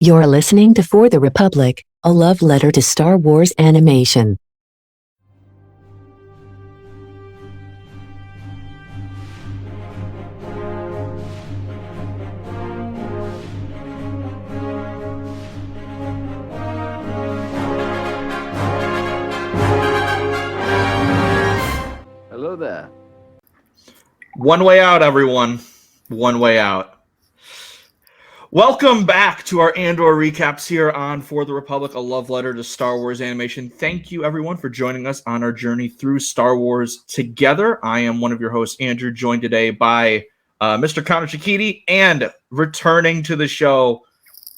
You're listening to For the Republic, a love letter to Star Wars animation. Hello there. One way out, everyone. One way out. Welcome back to our Andor recaps here on For the Republic, a love letter to Star Wars animation. Thank you, everyone, for joining us on our journey through Star Wars together. I am one of your hosts, Andrew, joined today by Mr. Conor and returning to the show.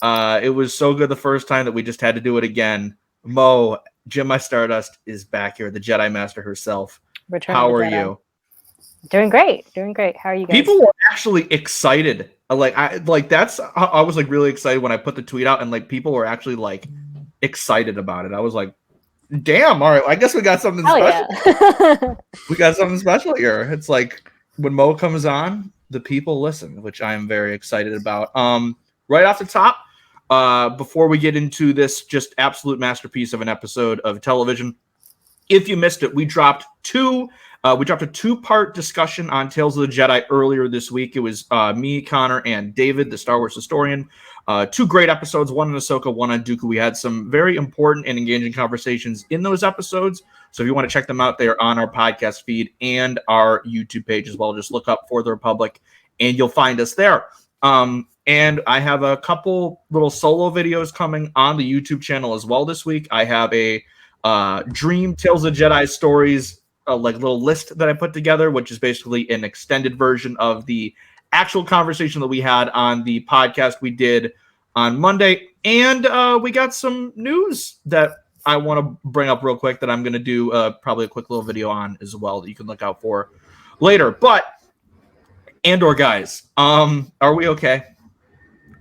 It was so good the first time that we just had to do it again. Mo, Jim My Stardust, is back here, the Jedi Master herself. How are you? Doing great. How are you guys? People were actually excited. I was like really excited when I put the tweet out, and like people were actually like excited about it. I was like, damn, all right, I guess we got something special. Yeah. We got something special here. It's like when Mo comes on, the people listen, which I am very excited about. Right off the top, before we get into this just absolute masterpiece of an episode of television, if you missed it, we dropped a two-part discussion on Tales of the Jedi earlier this week. It was me, Conor, and David, the Star Wars historian. Two great episodes, one on Ahsoka, one on Dooku. We had some very important and engaging conversations in those episodes. So if you want to check them out, they are on our podcast feed and our YouTube page as well. Just look up For the Republic, and you'll find us there. And I have a couple little solo videos coming on the YouTube channel as well this week. I have a Dream Tales of Jedi stories like little list that I put together, which is basically an extended version of the actual conversation that we had on the podcast we did on Monday. And we got some news that I want to bring up real quick that I'm going to do probably a quick little video on as well that you can look out for later. But Andor guys, are we okay?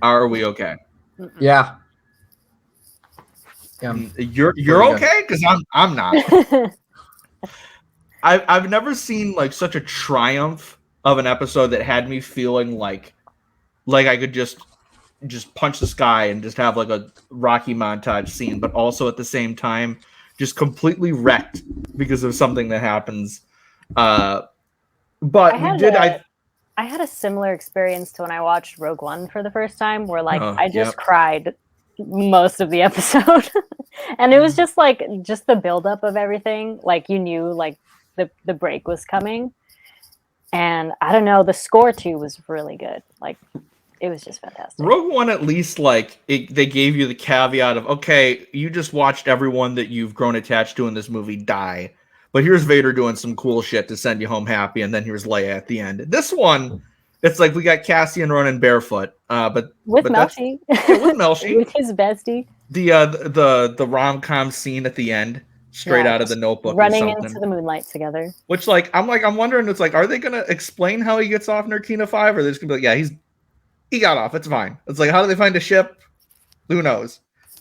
Are we okay? Yeah. You're okay? Because I'm not. I've never seen like such a triumph of an episode that had me feeling like I could just punch the sky and just have like a Rocky montage scene, but also at the same time just completely wrecked because of something that happens. But I had a similar experience to when I watched Rogue One for the first time, where like I just cried most of the episode, and it was just the buildup of everything. Like you knew like the break was coming, and I don't know, the score too was really good. Like it was just fantastic. Rogue One, at least they gave you the caveat of, okay, you just watched everyone that you've grown attached to in this movie die, but here's Vader doing some cool shit to send you home happy, and then here's Leia at the end. This one, it's like we got Cassian running barefoot, but Melshi, with Melshi, with his bestie. The rom-com scene at the end, straight out of the Notebook, running into the moonlight together. Which I'm wondering, it's like, are they gonna explain how he gets off Narkina 5, or they're just gonna be like, yeah, he got off, it's fine. It's like, how do they find a ship? Who knows?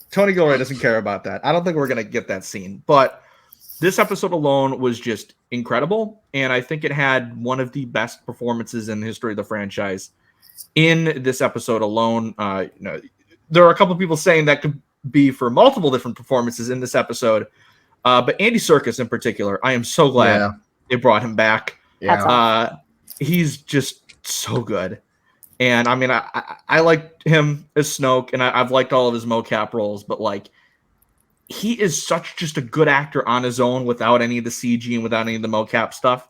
Tony Gilroy doesn't care about that. I don't think we're gonna get that scene, but this episode alone was just incredible, and I think it had one of the best performances in the history of the franchise. In this episode alone, there are a couple of people saying that could be for multiple different performances in this episode, but Andy Serkis in particular, I am so glad they brought him back. Yeah, he's just so good, and I mean, I liked him as Snoke, and I've liked all of his mocap roles, but like, he is such just a good actor on his own without any of the CG and without any of the mocap stuff.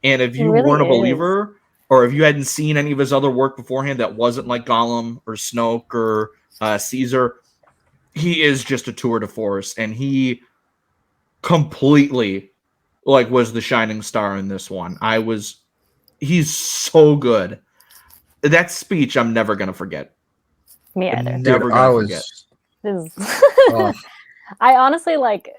And if you weren't a believer, or if you hadn't seen any of his other work beforehand that wasn't like Gollum or Snoke or Caesar, he is just a tour de force, and he completely was the shining star in this one. He's so good. That speech I'm never gonna forget. Me either. I'm never gonna forget. I honestly like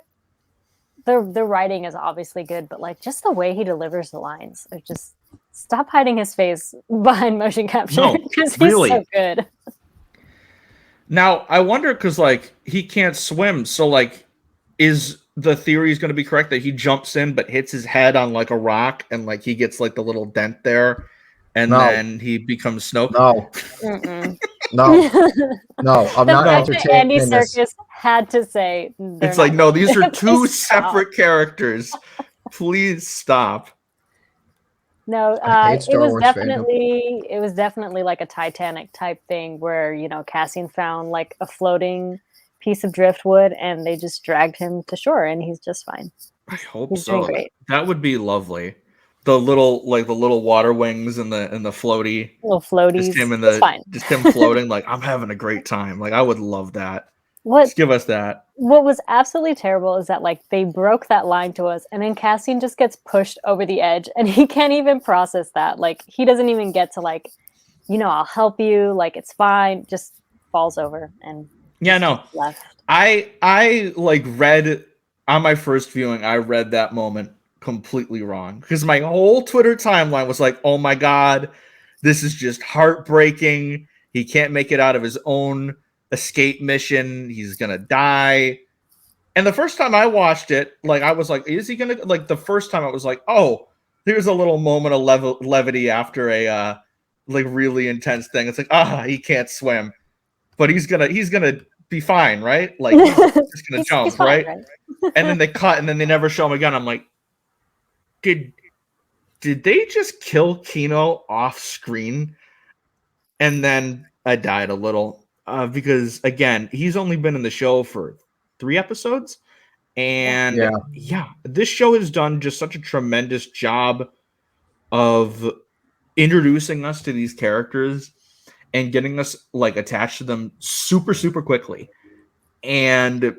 the writing is obviously good, but like just the way he delivers the lines, it just stop hiding his face behind motion capture because he's so good. Now I wonder, because like he can't swim, so like is the theory is going to be correct that he jumps in but hits his head on like a rock and like he gets like the little dent there, and then he becomes Snoke? No. No, I'm The not fact that entertaining Andy this. Serkis had to say It's like, no, these are two Please stop. separate characters. Please stop. No, I hate it Star was Wars definitely like a Titanic type thing where, you know, Cassian found like a floating piece of driftwood and they just dragged him to shore and he's just fine. I hope He's so. doing great. That would be lovely. The little water wings and the floaty. Little floaties. Just him floating, like, I'm having a great time. Like, I would love that. Just give us that. What was absolutely terrible is that like they broke that line to us and then Cassian just gets pushed over the edge and he can't even process that. Like he doesn't even get to like, you know, I'll help you, like it's fine, just falls over and left. I like read on my first viewing, I read that moment completely wrong because my whole Twitter timeline was like, oh my God, this is just heartbreaking. He can't make it out of his own escape mission. He's gonna die. And the first time I watched it, like I was like, is he gonna, like the first time I was like, oh, here's a little moment of levity after a like really intense thing. It's like, he can't swim, but he's gonna be fine, right? Like he's just gonna jump, fine, right? And then they cut and then they never show him again. I'm like, did they just kill Kino off screen? And then I died a little. Because again, he's only been in the show for 3 episodes, and this show has done just such a tremendous job of introducing us to these characters and getting us like attached to them super, super quickly, and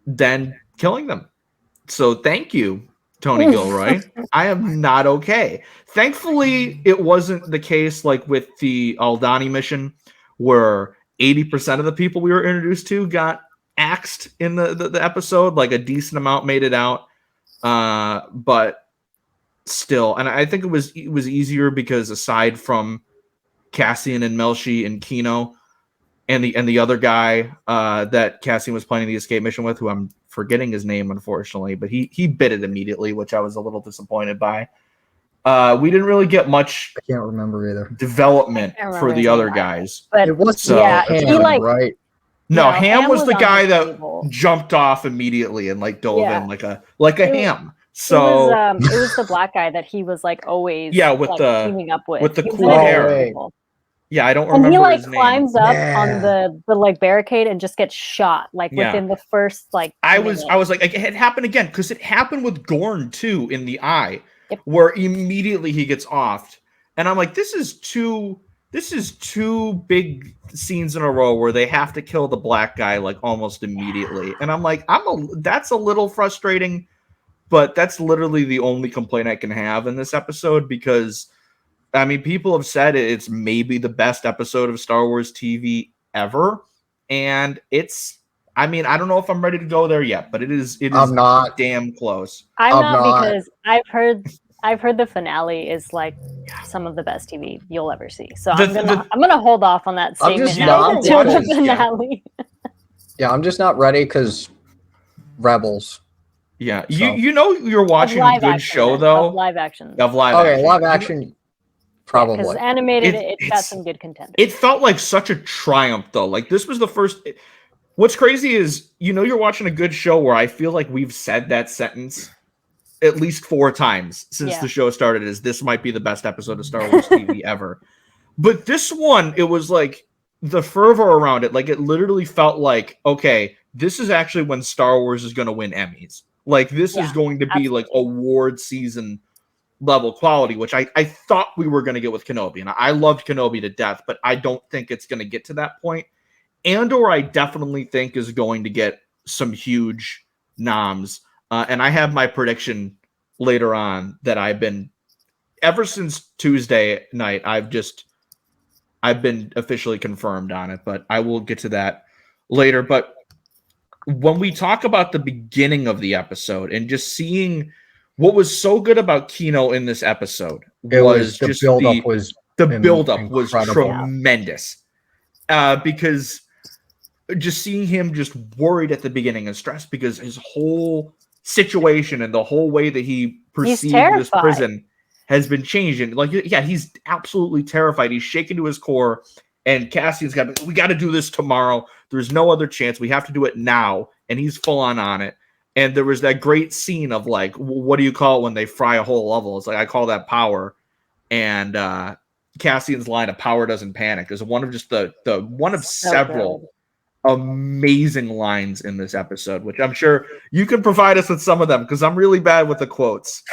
then killing them. So thank you, Tony Gilroy. I am not okay. Thankfully, it wasn't the case like with the Aldani mission, where 80% of the people we were introduced to got axed in the episode. Like a decent amount made it out. But still, and I think it was easier because aside from Cassian and Melshi and Kino and the other guy that Cassian was planning the escape mission with, who I'm forgetting his name, unfortunately, but he bit it immediately, which I was a little disappointed by. We didn't really get much. I can't remember either. Development for the other guys, but it was Ham, right? No, Ham was the guy that jumped off immediately and like dove in like a Ham. So it was the black guy that he was like always with like, the teaming up with the cool hair. Yeah, I don't remember. And he like his climbs name. up on the like barricade and just gets shot like within the first like. I was like, it had happened again because it happened with Gorn too in the eye, where immediately he gets offed, and I'm like, this is two big scenes in a row where they have to kill the black guy like almost immediately, and I'm like, that's a little frustrating, but that's literally the only complaint I can have in this episode because. I mean, people have said it's maybe the best episode of Star Wars TV ever, and I mean, I don't know if I'm ready to go there yet, but it is not damn close. I'm not because I've heard the finale is like some of the best TV you'll ever see. So I'm gonna hold off on that statement until the finale. Yeah, I'm just not ready because Rebels. Yeah, so. you know you're watching a good show though. Of live action. Live action. Probably. Because animated, it's got some good contenders. It felt like such a triumph, though. Like, this was the first... What's crazy is, you're watching a good show where I feel like we've said that sentence at least 4 times since the show started, is this might be the best episode of Star Wars TV ever. But this one, it was like, the fervor around it, like, it literally felt like, okay, this is actually when Star Wars is going to win Emmys. Like, this is going to be, like, award season level quality, which I thought we were going to get with Kenobi, and I loved Kenobi to death, but I don't think it's going to get to that point. Andor, I definitely think is going to get some huge noms, and I have my prediction later on that I've been ever since Tuesday night. I've been officially confirmed on it, but I will get to that later. But when we talk about the beginning of the episode and just seeing. What was so good about Kino in this episode was the buildup was tremendous. Because just seeing him just worried at the beginning and stressed because his whole situation and the whole way that he perceived this prison has been changed. And like, he's absolutely terrified. He's shaken to his core. And Cassian's we got to do this tomorrow. There's no other chance. We have to do it now. And he's full on it. And there was that great scene of like, what do you call it when they fry a whole level? It's like, I call that power. And Cassian's line of power doesn't panic is one of just the one of several amazing lines in this episode, which I'm sure you can provide us with some of them because I'm really bad with the quotes.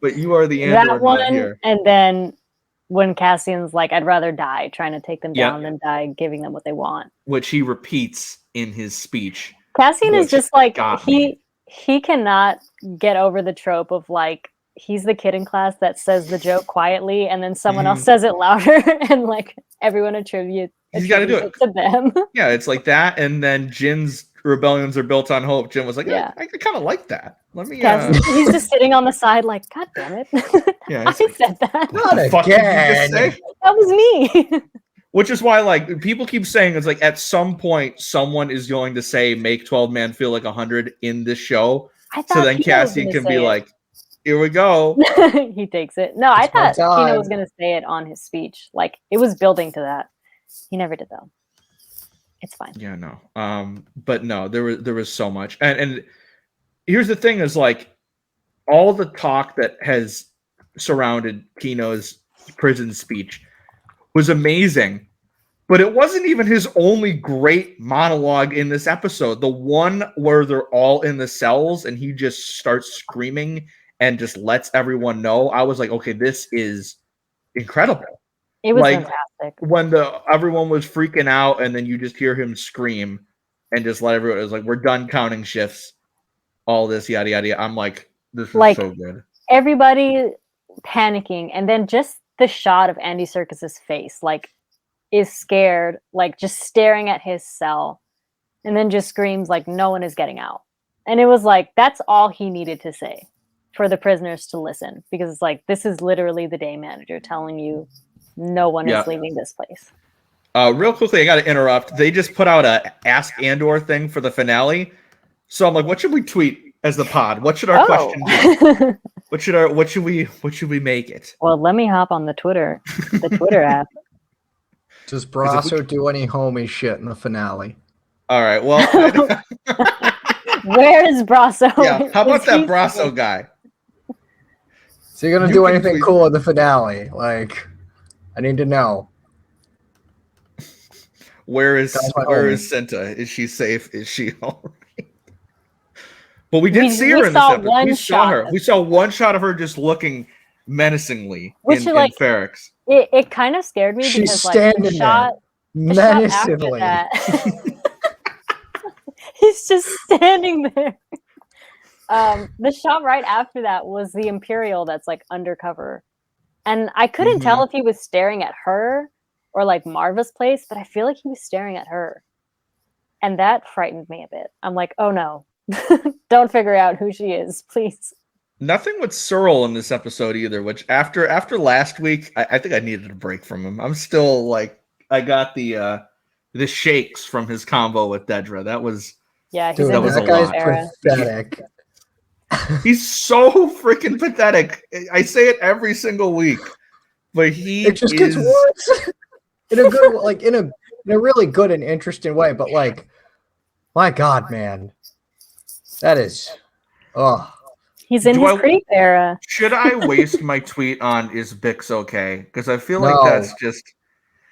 But you are the Andor that one, here. And then when Cassian's like, I'd rather die trying to take them down than die giving them what they want. Which he repeats in his speech. Cassian is just like, he cannot get over the trope of like, he's the kid in class that says the joke quietly and then someone else says it louder and like everyone attributes he's got to do it to them. Yeah, it's like that. And then Jin's rebellions are built on hope. Jin was like, I kind of like that. Let me. He's just sitting on the side, like, God damn it! Yeah, I said that. Not again. That was me. Which is why, like, people keep saying it's like at some point someone is going to say make 12 Man feel like 100 in this show. So then Cassian can be like, here we go. He takes it. No, I thought Kino was going to say it on his speech. Like, it was building to that. He never did, though. It's fine. Yeah, no. But no, there was so much. And here's the thing is, like, all the talk that has surrounded Kino's prison speech was amazing. But it wasn't even his only great monologue in this episode. The one where they're all in the cells and he just starts screaming and just lets everyone know. I was like, okay, this is incredible. It was like, fantastic. When everyone was freaking out and then you just hear him scream and just let everyone, it was like, we're done counting shifts, all this, yada, yada, yada. I'm like, this is like, so good. Everybody panicking. And then just the shot of Andy Serkis's face, like, is scared, like just staring at his cell, and then just screams like no one is getting out. And it was like, that's all he needed to say for the prisoners to listen, because it's like, this is literally the day manager telling you no one is leaving this place. Real quickly, I got to interrupt. They just put out a Ask Andor thing for the finale. So I'm like, what should we tweet as the pod? What should our question be? What should we make it? Well, let me hop on the Twitter app. Does Brasso do any homie shit in the finale? All right, well. Where is Brasso? Yeah, how about that Brasso guy? Is he going to do anything cool in the finale? Like, I need to know. Where is Cinta? Is she safe? Is she all right? But we did see her in this episode. We saw her. We saw one shot of her just looking menacingly in Ferrix. It kind of scared me because standing there menacingly. He's just standing there. The shot right after that was the Imperial that's like undercover, and I couldn't tell if he was staring at her or like Marva's place, but I feel like he was staring at her, and that frightened me a bit. I'm like, oh no, don't figure out who she is, please. Nothing with Searle in this episode either, which after last week, I think I needed a break from him. I'm still like, I got the shakes from his combo with Dedra. That was he's in that guy's pathetic. He's so freaking pathetic. I say it every single week, but it just gets worse in a good, like in a really good and interesting way. But like, my God, man, that is, He's in his creep era. Should I waste my tweet on is Bix okay? Because I feel like that's just...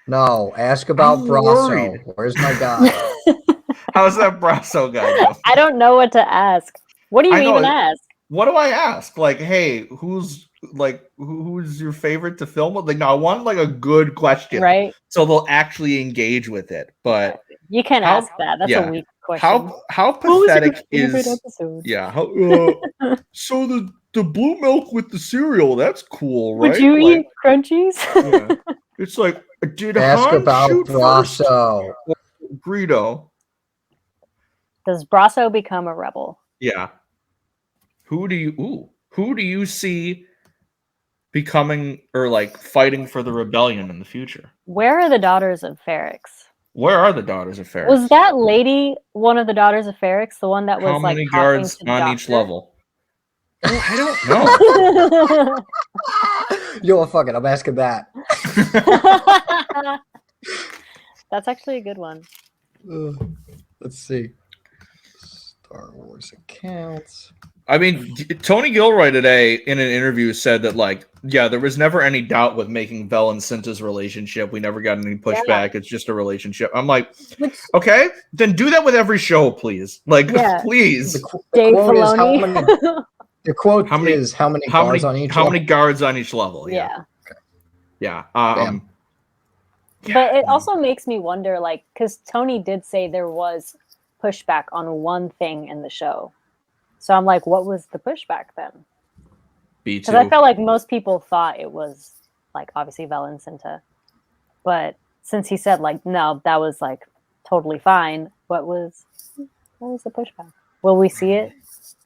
No, ask about Brasso. Where's my guy? How's that Brasso guy go? I don't know what to ask. What do you even ask? What do I ask? Like, hey, who's your favorite to film with? Like, no, I want like a good question. Right. So they'll actually engage with it. But you can't ask that. That's a weak question. How pathetic is episode? Yeah. So the blue milk with the cereal, that's cool, right? Would you eat crunchies? Yeah. It's like, did ask Han about shoot Brasso? Greedo. Does Brasso become a rebel? Yeah. Who do you see becoming or like fighting for the rebellion in the future? Where are the daughters of Ferrix? Where are the daughters of Ferrix? Was that lady one of the daughters of Ferrix? The one that was how like many guards on each level? I don't know. Yo, fuck it. I'm asking that. That's actually a good one. Let's see. Star Wars accounts. I mean, Tony Gilroy today in an interview said that, like, yeah, there was never any doubt with making Vel and Cinta's relationship. We never got any pushback. Yeah. It's just a relationship. I'm like, okay, then do that with every show, please. Like, please. The quote is how many. The quote is how many guards on each. How many guards on each level? Yeah. Yeah. But it also makes me wonder, like, because Tony did say there was pushback on one thing in the show. So I'm like, what was the pushback then? Because I felt like most people thought it was, like, obviously Vel and Cinta. But since he said, like, no, that was, like, totally fine, what was the pushback? Will we see it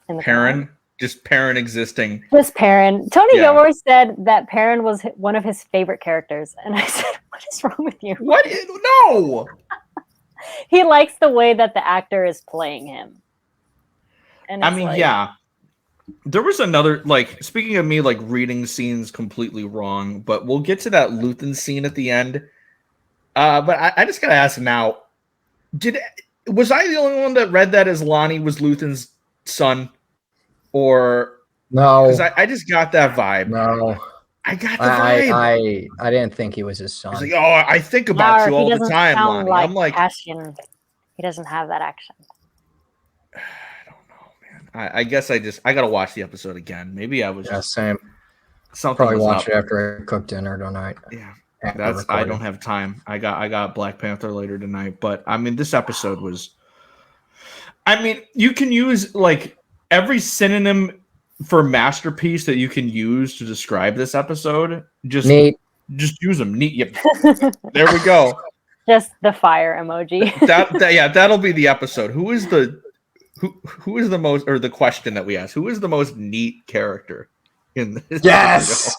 in the Perrin? Just Perrin existing. Just Perrin. Tony Gilroy said that Perrin was one of his favorite characters. And I said, what is wrong with you? What? No! He likes the way that the actor is playing him. And I mean, there was another, like, speaking of me, like, reading scenes completely wrong, but we'll get to that Luthen scene at the end. But I just gotta ask now, was I the only one that read that as Lonnie was Luthen's son? Or no? Because I just got that vibe. No. I got the vibe. I didn't think he was his son. He's like, oh, I think about you all the time, Lonnie. I'm like, Cassian. He doesn't have that accent. I guess I gotta watch the episode again. Maybe I was same. Something probably watch it after I cook dinner tonight. Yeah, I don't have time. I got Black Panther later tonight, but I mean, this episode was. I mean, you can use like every synonym for masterpiece that you can use to describe this episode. Just neat. Just use them. Neat. Yep. There we go. Just the fire emoji. That'll be the episode. Who is the most, or the question that we ask, who is the most neat character in this? Yes.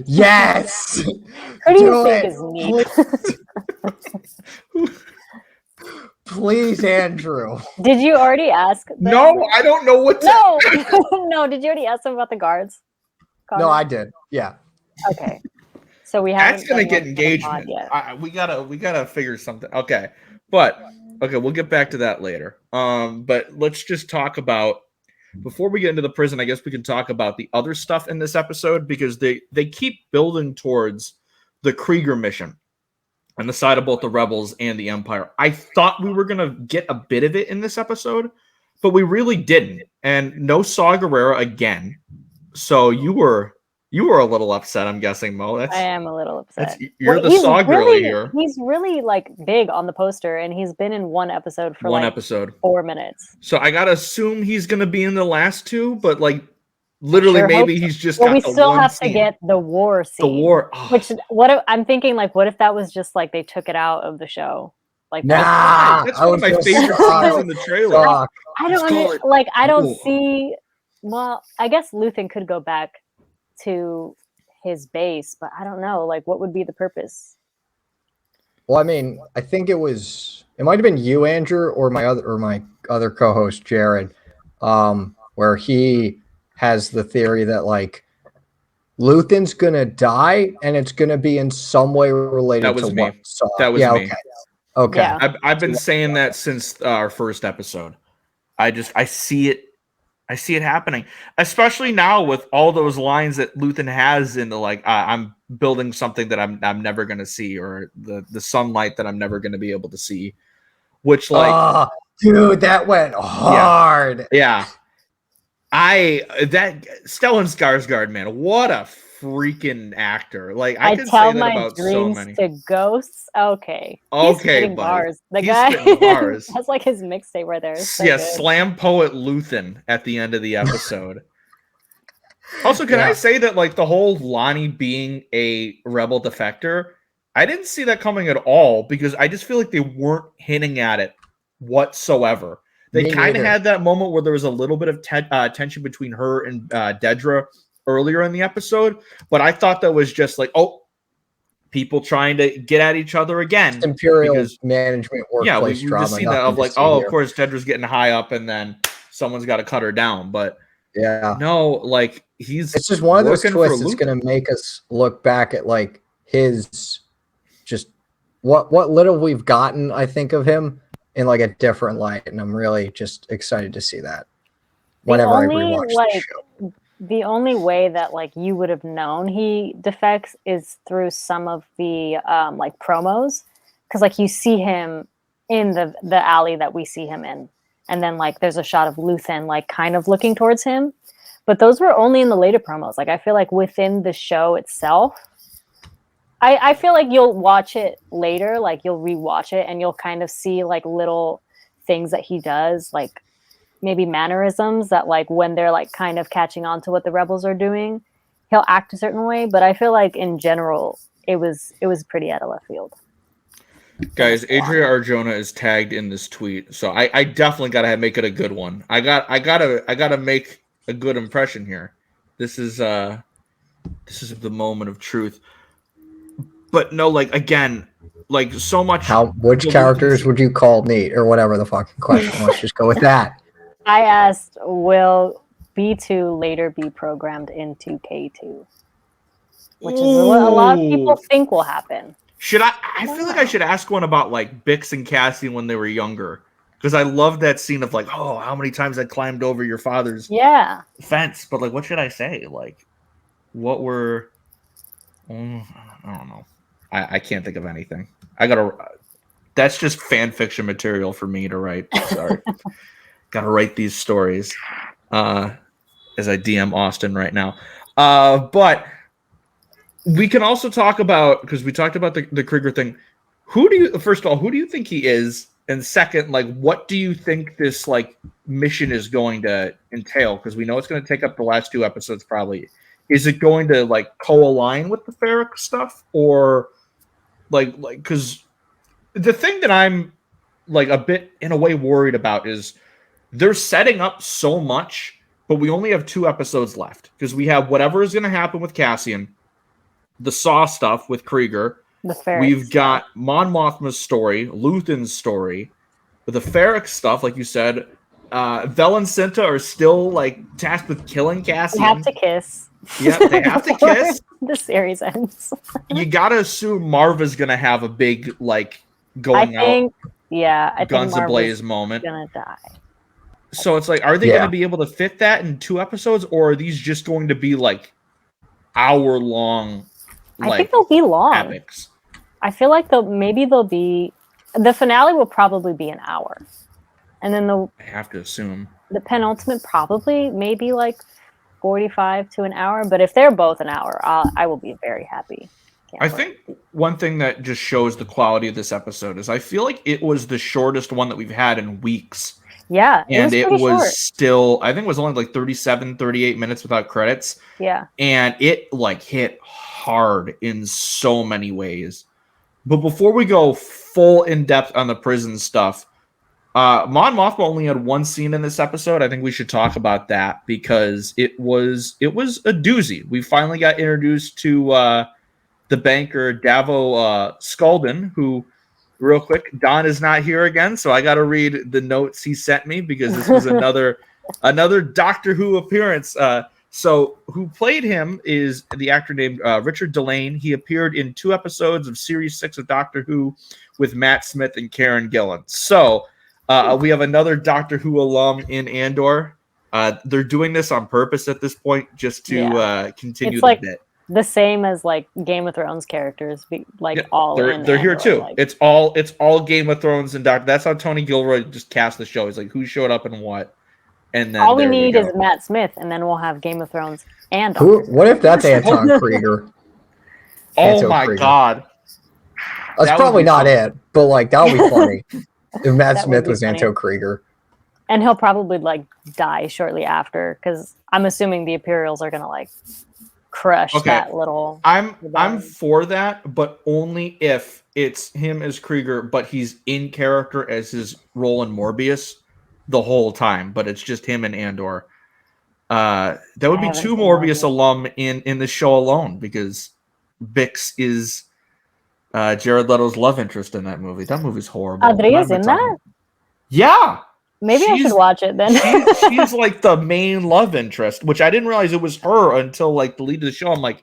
Yes. Who do you think is neat? Please, Andrew. Did you already ask them? No, I don't know what to... No, did you already ask them about the guards? Conor? No, I did. Yeah. Okay. So we haven't. That's gonna get engagement. We gotta figure something. Okay. But we'll get back to that later. But let's just talk about, before we get into the prison, I guess we can talk about the other stuff in this episode, because they keep building towards the Krieger mission on the side of both the rebels and the Empire. I thought we were gonna get a bit of it in this episode, but we really didn't. And no Saw Gerrera again. So you were a little upset, I'm guessing, Mo. I am a little upset. You're the Saw girl here. He's really like big on the poster, and he's been in one episode for 4 minutes. So I gotta assume he's gonna be in the last two, but like literally maybe he's just. Well, we still have to get the war scene. The war. Oh. Which I'm thinking, like, what if that was just like they took it out of the show? Like, that's one of my favorite scenes in the trailer. I don't see. Well, I guess Luthen could go back to his base, but I don't know, like, what would be the purpose? Well, I mean, I think it might have been you, Andrew, or my other co-host Jared, where he has the theory that like Luthen's gonna die and it's gonna be in some way related to what Saw. That was me. Okay. Yeah. I've been saying that since our first episode. I see it. I see it happening, especially now with all those lines that Luthen has in the like, I'm building something that I'm never going to see, or the sunlight that I'm never going to be able to see, which like, dude, that went hard. Yeah. That Stellan Skarsgård, man, what a freaking actor. Like I can tell say that my about dreams so many. to ghosts. Okay. Okay, he's bars. The he's guy bars. that's like his mixtape right there. So yeah, good. Slam Poet Luthen at the end of the episode. Also, can I say that like the whole Lonnie being a rebel defector, I didn't see that coming at all, because I just feel like they weren't hinting at it whatsoever. They kind of had that moment where there was a little bit of tension between her and Dedra earlier in the episode, but I thought that was just like, people trying to get at each other again. It's Imperial management workplace drama. Just seen that of like, of course, Dedra's getting high up, and then someone's got to cut her down. But no, like it's just one of those twists that's going to make us look back at like his just what little we've gotten, I think, of him in like a different light, and I'm really just excited to see that whenever I rewatch the show. The only way that like you would have known he defects is through some of the like promos, because like you see him in the alley that we see him in, and then like there's a shot of Luthen like kind of looking towards him, but those were only in the later promos. Like I feel like within the show itself, I feel like you'll watch it later, like you'll rewatch it and you'll kind of see like little things that he does, like maybe mannerisms that like when they're like kind of catching on to what the rebels are doing, he'll act a certain way. But I feel like in general, it was pretty out of left field. Guys, Adria Arjona is tagged in this tweet, so I definitely gotta make it a good one. I gotta make a good impression here. This is the moment of truth. But no, like again, like so much. Which characters would you call neat or whatever the fucking question? Let's just go with that. I asked, will B2 later be programmed into K2? Which is what a lot of people think will happen. Should I feel like I should ask one about like Bix and Cassian when they were younger. Because I love that scene of like, oh, how many times I climbed over your father's fence. But like, what should I say? Like, what were... I don't know. I can't think of anything. That's just fan fiction material for me to write. Sorry. Gotta write these stories as I DM Austin right now. But we can also talk about, because we talked about the Krieger thing. First of all, who do you think he is? And second, like, what do you think this like mission is going to entail? Because we know it's going to take up the last 2 episodes probably. Is it going to like co-align with the Ferrix stuff, or like because the thing that I'm like a bit in a way worried about is they're setting up so much, but we only have 2 episodes left because we have whatever is going to happen with Cassian, the Saw stuff with Krieger. We've got Mon Mothma's story, Luthen's story, but the Ferrix stuff, like you said, Vel and Cinta are still like tasked with killing Cassian. They have to kiss. Yeah, they have to kiss. The series ends. You gotta assume Marva's gonna have a big like going out. Yeah, I guns think ablaze moment. Gonna die. So it's like, are they gonna be able to fit that in 2 episodes, or are these just going to be like hour-long? I think they'll be long. Epics. I feel like they'll be. The finale will probably be an hour, and then I have to assume the penultimate probably maybe like 45 to an hour. But if they're both an hour, I will be very happy. I think one thing that just shows the quality of this episode is I feel like it was the shortest one that we've had in weeks. Yeah. And it was still, I think it was only like 37, 38 minutes without credits. Yeah. And it like hit hard in so many ways. But before we go full in depth on the prison stuff, Mon Mothma only had 1 scene in this episode. I think we should talk about that because it was a doozy. We finally got introduced to the banker Davo Skulden, who, real quick, Don is not here again, so I got to read the notes he sent me because this was another Doctor Who appearance. So who played him is the actor named Richard Delane. He appeared in 2 episodes of Series 6 of Doctor Who with Matt Smith and Karen Gillan. So we have another Doctor Who alum in Andor. They're doing this on purpose at this point just to continue it's like bit. The same as like Game of Thrones characters, all they're here too. Like, it's all Game of Thrones and Doctor. That's how Tony Gilroy just cast the show. He's like, who showed up and what, and then all we need is Matt Smith, and then we'll have Game of Thrones and. What if that's Anton Krieger? Oh my God, that's probably not it, but like that would be funny if Matt Smith was Anton Krieger. And he'll probably like die shortly after because I'm assuming the Imperials are gonna like crush that little. I'm for that, but only if it's him as Krieger, but he's in character as his role in Morbius the whole time. But it's just him and Andor. That would be 2 Morbius alum in the show alone because Bix is Jared Leto's love interest in that movie. That movie's horrible. Adria's in that? Yeah. Maybe I should watch it then. she's like the main love interest, which I didn't realize it was her until like the lead of the show. I'm like,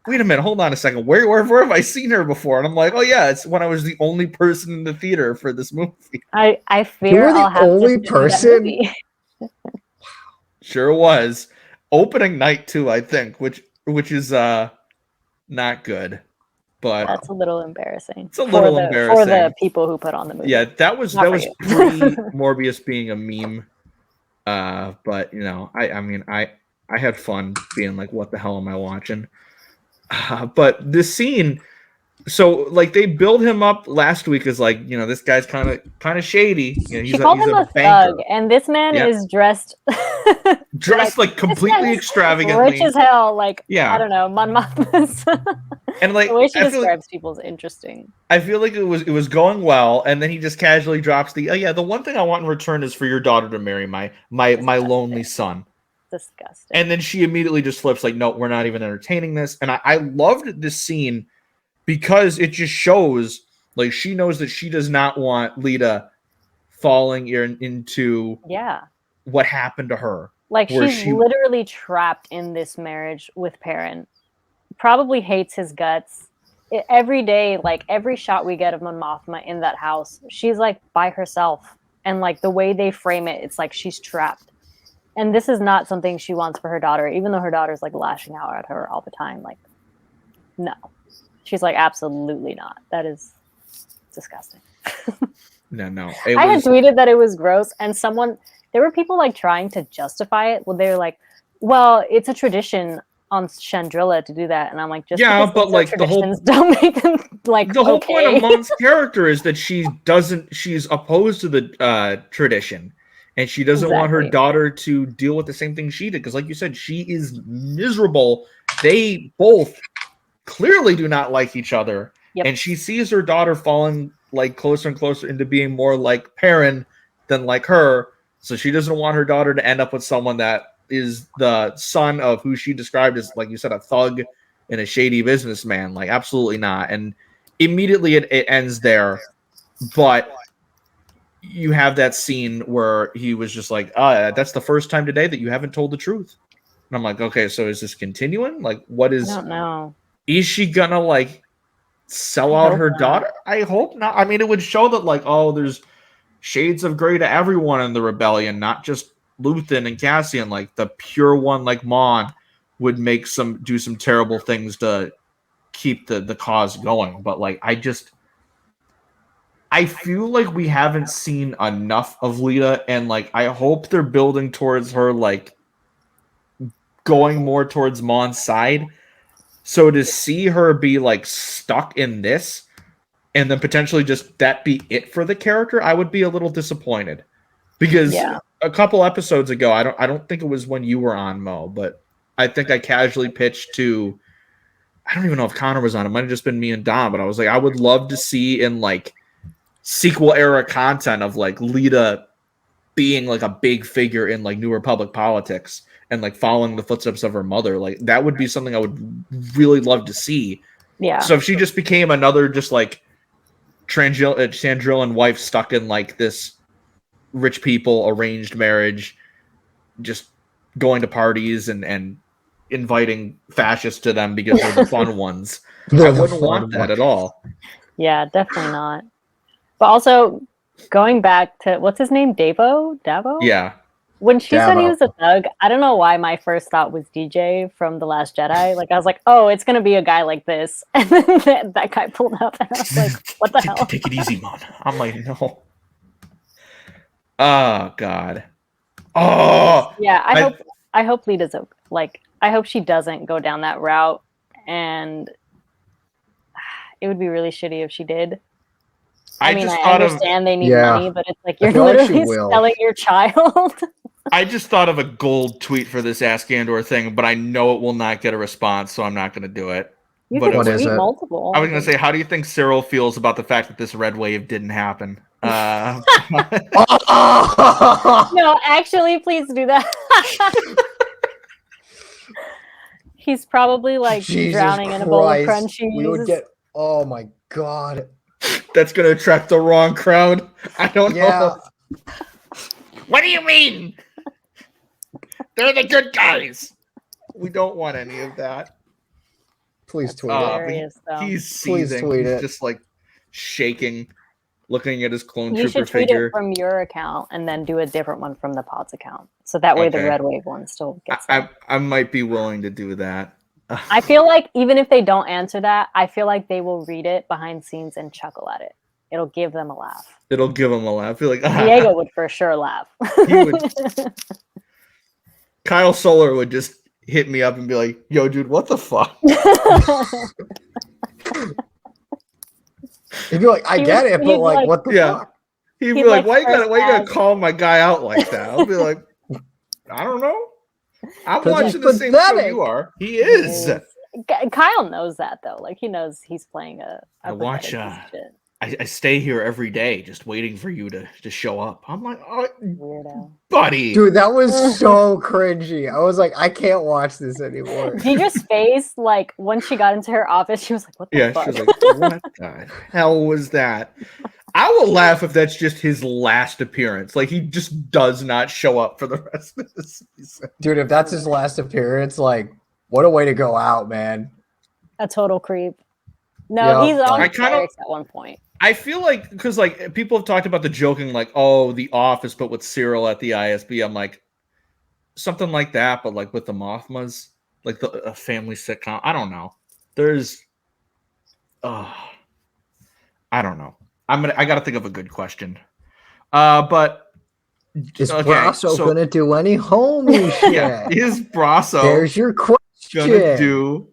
wait a minute, hold on a second. Where have I seen her before? And I'm like, oh yeah, it's when I was the only person in the theater for this movie. I fear You were the I'll have only to see that person? movie. Sure was. Opening night too, I think, which is not good. But That's a little embarrassing. It's a little for embarrassing. the people who put on the movie. Yeah, that was Not for pre Morbius being a meme. But I had fun being like, what the hell am I watching? But this scene, so like they build him up last week as like, this guy's kind of shady. She called him a thug, and this man is dressed like completely extravagantly, rich as hell. Like, yeah, I don't know, Mon Mothma's. And like the way she describes people is interesting. I feel like it was going well, and then he just casually drops the the one thing I want in return is for your daughter to marry my lonely son. Disgusting. And then she immediately just flips like, no, we're not even entertaining this. And I loved this scene because it just shows like she knows that she does not want Lita falling into what happened to her. Like she's literally trapped in this marriage with Perrin. Probably hates his guts. Every day, like every shot we get of Mon Mothma in that house, she's like by herself. And like the way they frame it, it's like she's trapped. And this is not something she wants for her daughter, even though her daughter's like lashing out at her all the time. Like, no. She's like, absolutely not. That is disgusting. No. I had tweeted that it was gross, and there were people like trying to justify it. Well, they're like, well, it's a tradition on Chandrilla to do that. And I'm like, but like traditions don't make them like the whole point of Mon's character is that she's opposed to the tradition. And she doesn't want her daughter to deal with the same thing she did. Because like you said, she is miserable. They both clearly do not like each other. Yep. And she sees her daughter falling like closer and closer into being more like Perrin than like her. So she doesn't want her daughter to end up with someone that is the son of who she described as, like you said, a thug and a shady businessman. Like, absolutely not. And immediately it ends there. But you have that scene where he was just like, that's the first time today that you haven't told the truth. And I'm like, okay, so is this continuing? Like, what is... I don't know. Is she gonna, like, sell out her daughter? I hope not. I mean, it would show that, like, there's shades of gray to everyone in the rebellion, not just Luthen and Cassian. Like, the pure one, like Mon, would do some terrible things to keep the cause going. But, like, I feel like we haven't seen enough of Lita, and like I hope they're building towards her, like going more towards Mon's side. So to see her be like stuck in this, and then potentially just that be it for the character, I would be a little disappointed. Because a couple episodes ago, I don't think it was when you were on, Mo, but I think I casually pitched to, I don't even know if Conor was on. It might have just been me and Dom, but I was like, I would love to see in like sequel era content of like Lita being like a big figure in like New Republic politics and like following the footsteps of her mother. Like that would be something I would really love to see. Yeah. So if she just became another just like Chandrillan wife stuck in like this rich people arranged marriage, just going to parties and inviting fascists to them because they're the fun ones. I wouldn't want that at all. Yeah, definitely not. But also, going back to, what's his name? Davo? Yeah. When she said he was a thug, I don't know why my first thought was DJ from The Last Jedi. Like, I was like, oh, it's going to be a guy like this. And then that guy pulled up, and I was like, what the hell? Take it easy, Mon. I'm like, no. Oh, God. Oh! Yeah, I hope Lita's, like, I hope she doesn't go down that route. And it would be really shitty if she did. I mean, I understand they need money, but it's like you're literally selling your child. I just thought of a gold tweet for this Ask Andor thing, but I know it will not get a response, so I'm not going to do it. You can tweet multiple. I was going to say, how do you think Cyril feels about the fact that this red wave didn't happen? No, actually, please do that. He's probably like drowning in a bowl of crunchies. We would get, oh my God. That's going to attract the wrong crowd. I don't know. What do you mean? They're the good guys. We don't want any of that. Please tweet hilarious, it. though. He's seething. Tweet He's it. just like shaking, looking at his clone You trooper should tweet figure. it from your account and then do a different one from the Pods account. So that way the Okay. Red Wave one still gets it. I might be willing to do that. I feel like even if they don't answer that, I feel like they will read it behind scenes and chuckle at it. It'll give them a laugh. It'll give him a laugh. I feel like Diego would for sure laugh. He would. Kyle Solar would just hit me up and be like, "Yo, dude, what the fuck?" He'd be like, "I get it, but like, what the fuck?" He'd be like, "Why you gotta call my guy out like that?" I'll be like, "I don't know. I'm watching the same show you are. He is." Kyle knows that though. Like he knows he's playing a I watch. I stay here every day just waiting for you to show up. I'm like, oh, weirdo, buddy. Dude, that was so cringy. I was like, I can't watch this anymore. Deidre's face, like when she got into her office, she was like, "What the fuck?" She was like, "What the hell was that?" I will laugh if that's just his last appearance. Like he just does not show up for the rest of the season. Dude, if that's his last appearance, like, what a way to go out, man. A total creep. No, he's on Ferrix at one point. I feel like because like people have talked about the joking, like, oh, The Office, but with Cyril at the ISB. I'm like, something like that, but like with the Mothmas, like a family sitcom. I don't know. There's, I don't know. I gotta think of a good question. But is Brasso gonna do any homie shit? Yeah, is Brasso? There's your question. Gonna do.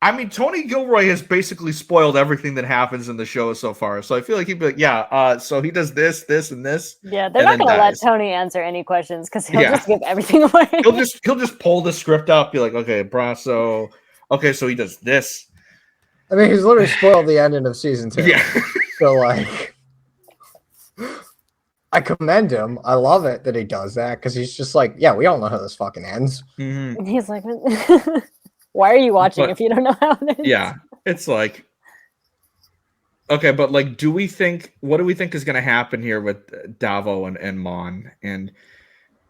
I mean, Tony Gilroy has basically spoiled everything that happens in the show so far. So I feel like he'd be like, yeah, so he does this, this, and this. Yeah, they're not going to let Tony answer any questions because he'll just give everything away. He'll just pull the script up, be like, okay, Brasso, okay, so he does this. I mean, he's literally spoiled the ending of season 2. Yeah. So, like, I commend him. I love it that he does that because he's just like, yeah, we all know how this fucking ends. Mm-hmm. And he's like... Why are you watching if you don't know how it is? Yeah, it's like, okay, but like, what do we think is going to happen here with Davo and Mon? And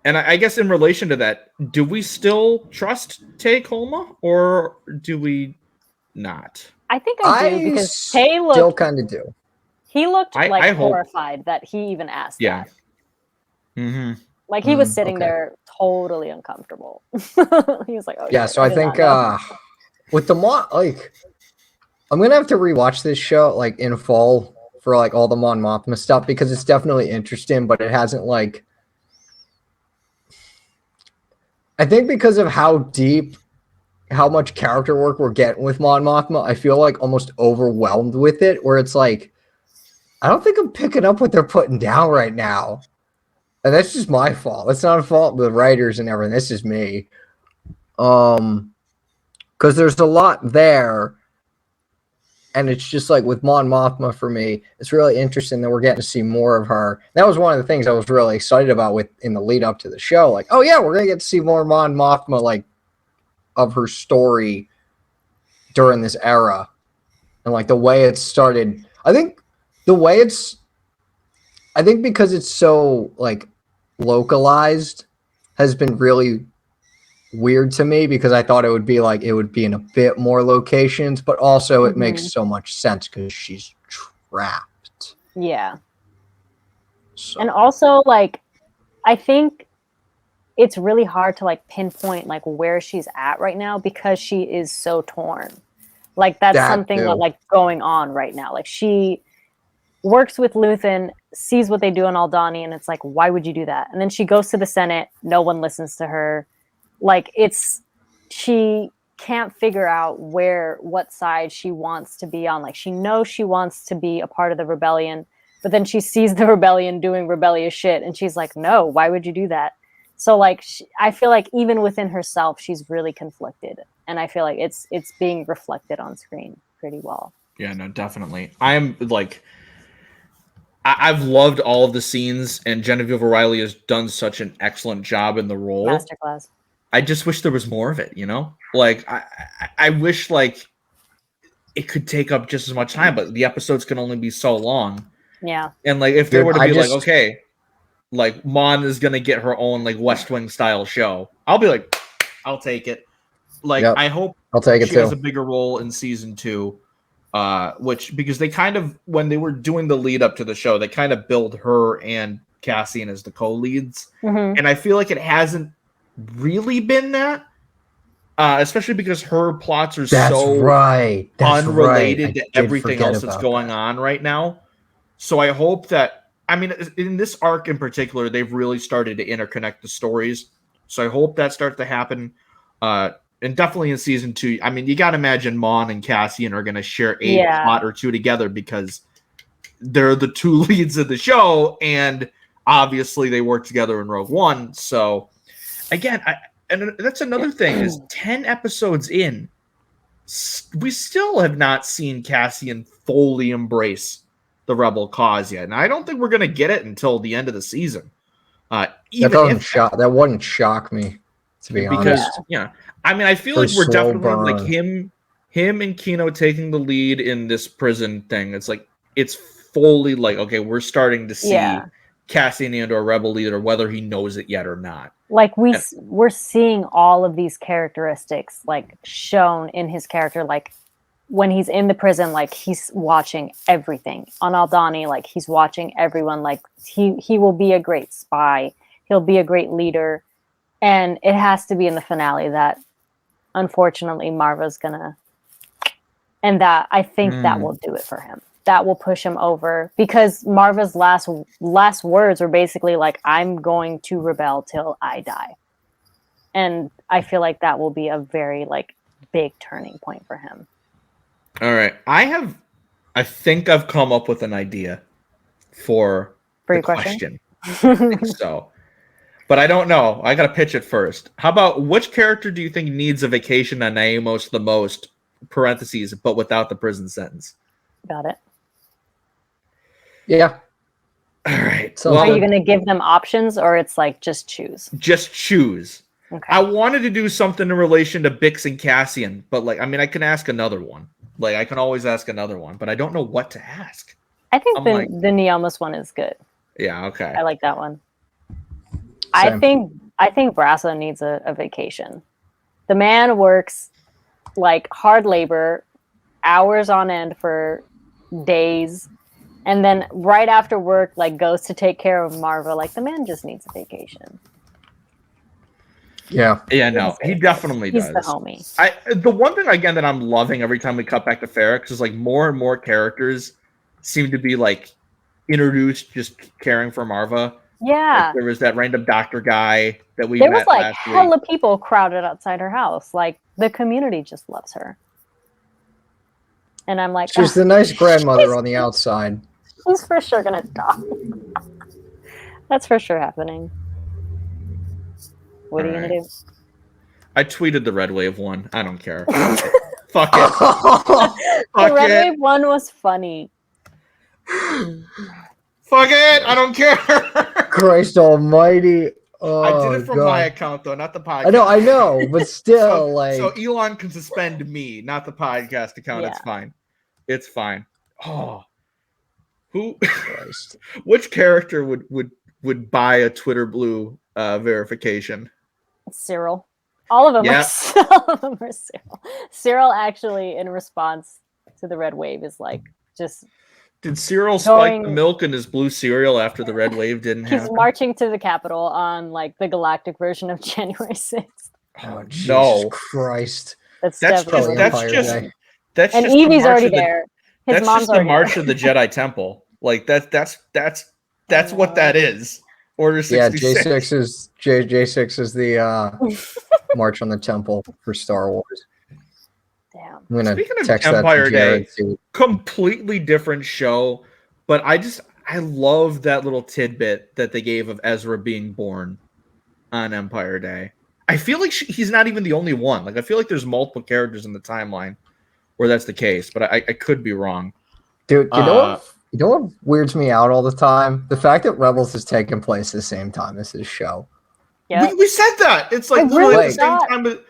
I guess in relation to that, do we still trust Tay Kolma or do we not? I think I do because Tay looked... still kind of do. He looked like horrified that he even asked that. Mm-hmm. Like he was sitting there totally uncomfortable. He was like, "Oh yeah." So I think with the Mon, like, I'm gonna have to rewatch this show like in full for like all the Mon Mothma stuff because it's definitely interesting, but it hasn't like. I think because of how much character work we're getting with Mon Mothma, I feel like almost overwhelmed with it. Where it's like, I don't think I'm picking up what they're putting down right now. And that's just my fault. It's not a fault of the writers and everything. This is me. Because there's a lot there. And it's just like with Mon Mothma for me, it's really interesting that we're getting to see more of her. That was one of the things I was really excited about in the lead up to the show. Like, oh yeah, we're going to get to see more Mon Mothma, like, of her story during this era. And like the way it started. I think because it's so like localized has been really weird to me because I thought it would be in a bit more locations, but also it makes so much sense because she's trapped. Yeah. So. And also like I think it's really hard to like pinpoint like where she's at right now because she is so torn. Like that's something that like going on right now. Like she works with Luthen, sees what they do in Aldani, and it's like, why would you do that? And then she goes to the Senate, no one listens to her. Like she can't figure out what side she wants to be on. Like she knows she wants to be a part of the rebellion, but then she sees the rebellion doing rebellious shit, and she's like, no, why would you do that? So like, I feel like even within herself, she's really conflicted, and I feel like it's being reflected on screen pretty well. Yeah, no, definitely. I'm like, I've loved all of the scenes, and Genevieve O'Reilly has done such an excellent job in the role. Masterclass. I just wish there was more of it, you know? Like, I wish, like, it could take up just as much time, but the episodes can only be so long. Yeah. And, like, if they were to be like, okay, like, Mon is going to get her own, like, West Wing style show, I'll be like, I'll take it. Like, Yep. I hope I'll take it she has too. a bigger role in season 2. Because they kind of, when they were doing the lead up to the show, they kind of build her and Cassian as the co-leads. Mm-hmm. And I feel like it hasn't really been that. Especially because her plots are so unrelated to everything else that's going on right now. So I hope that, I mean, in this arc in particular, they've really started to interconnect the stories. So I hope that starts to happen. And definitely in season 2, I mean, you got to imagine Mon and Cassian are going to share a plot or two together because they're the 2 leads of the show. And obviously they work together in Rogue One. So again, and that's another thing is 10 episodes in, we still have not seen Cassian fully embrace the rebel cause yet. And I don't think we're going to get it until the end of the season. That wouldn't shock me, to be honest. Because, I mean, I feel like we're definitely like him and Kino taking the lead in this prison thing. It's like, it's fully like, okay, we're starting to see Cassian Andor rebel leader, whether he knows it yet or not. Like we're seeing all of these characteristics like shown in his character. Like when he's in the prison, like he's watching everything on Aldhani. Like he's watching everyone. Like he will be a great spy. He'll be a great leader. And it has to be in the finale that unfortunately Marva's gonna, and that I think that will do it for him. That will push him over because Marva's last words were basically like, I'm going to rebel till I die. And I feel like that will be a very like big turning point for him. All right. I think I've come up with an idea for your the question. So, but I don't know. I got to pitch it first. How about which character do you think needs a vacation on Naemos the most, parentheses, but without the prison sentence? Got it. Yeah. All right. So are you going to give them options or it's like just choose? Just choose. Okay. I wanted to do something in relation to Bix and Cassian, but like, I mean, I can ask another one. Like, I can always ask another one, but I don't know what to ask. I think the Neomus one is good. Yeah. Okay. I like that one. Same. I think Brasso needs a vacation. The man works like hard labor, hours on end for days. And then right after work, like goes to take care of Marva. Like the man just needs a vacation. Yeah. Yeah, no, he definitely does. He's the homie. The one thing again that I'm loving every time we cut back to Ferrix is like more and more characters seem to be like introduced just caring for Marva. Yeah. Like, there was that random doctor guy that we met last week. There was like hella people crowded outside her house. Like the community just loves her. And I'm like, she's the nice grandmother on the outside. She's for sure gonna die. That's for sure happening. What are you gonna do? I tweeted the Red Wave one. I don't care. Fuck it. The Red Wave one was funny. Fuck it. I don't care. Christ almighty. Oh, I did it from my account though, not the podcast. I know, but still, so Elon can suspend me, not the podcast account. Yeah. It's fine. It's fine. Oh. Which character would buy a Twitter Blue verification? Cyril. All of them. Yep. All of them are Cyril. Cyril actually, in response to the Red Wave, is like just. Did Cyril spike the milk in his blue cereal after the Red Wave didn't happen? He's marching to the Capitol on like the galactic version of January 6th. Oh Jesus Christ! That's just. And Evie's already there. His that's mom's just the march of the Jedi Temple. Like that's what that is. Order 66. Yeah, J6 is the March on the Temple for Star Wars. Damn. I'm gonna Speaking of text Empire Day, too. Completely different show, but I love that little tidbit that they gave of Ezra being born on Empire Day. I feel like he's not even the only one. Like I feel like there's multiple characters in the timeline where that's the case, but I could be wrong. Dude, you know what weirds me out all the time? The fact that Rebels is taking place at the same time as this show. Yeah, we said that. It's like literally at the same time. But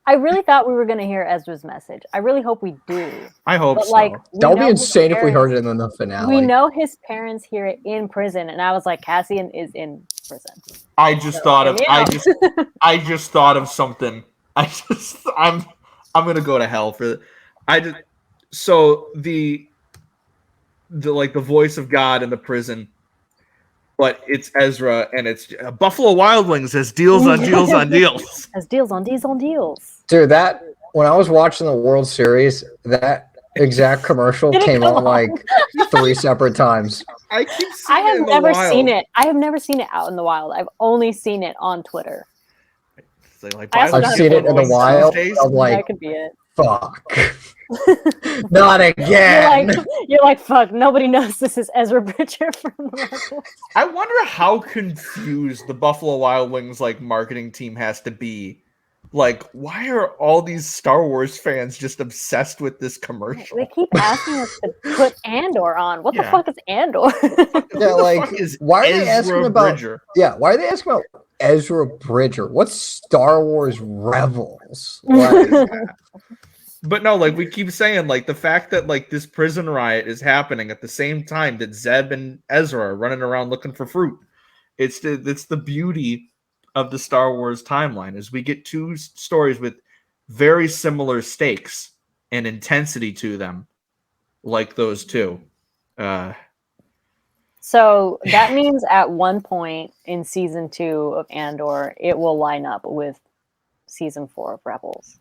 I really thought we were going to hear Ezra's message. I really hope we do. I hope so. Like, that would be insane if we heard it in the finale. We know his parents hear it in prison, and I was like, Cassian is in prison. I just thought of something I'm gonna go to hell for so the like the voice of God in the prison, but it's Ezra and it's Buffalo Wild Wings has deals on deals on deals. Has deals on deals on deals. Dude, that when I was watching the World Series, that exact commercial came on like 3 separate times. I keep seeing I have it in the never wild. seen it. I have never seen it out in the wild. I've only seen it on Twitter. Like, I've I've seen it in the wild. I'm like, that could be it. fuck. Not again. You're like, fuck, nobody knows this is Ezra Bridger from the Rebels. I wonder how confused the Buffalo Wild Wings like marketing team has to be. Like, why are all these Star Wars fans just obsessed with this commercial? They keep asking us to put Andor on. What the Yeah. fuck is Andor? Yeah, like, why are they Ezra asking about? Bridger? Yeah, why are they asking about Ezra Bridger? What's Star Wars Rebels? Like, But no, like we keep saying, like the fact that like this prison riot is happening at the same time that Zeb and Ezra are running around looking for fruit. It's the beauty of the Star Wars timeline is we get 2 stories with very similar stakes and intensity to them, like those 2. So that means at one point in season 2 of Andor, it will line up with season 4 of Rebels.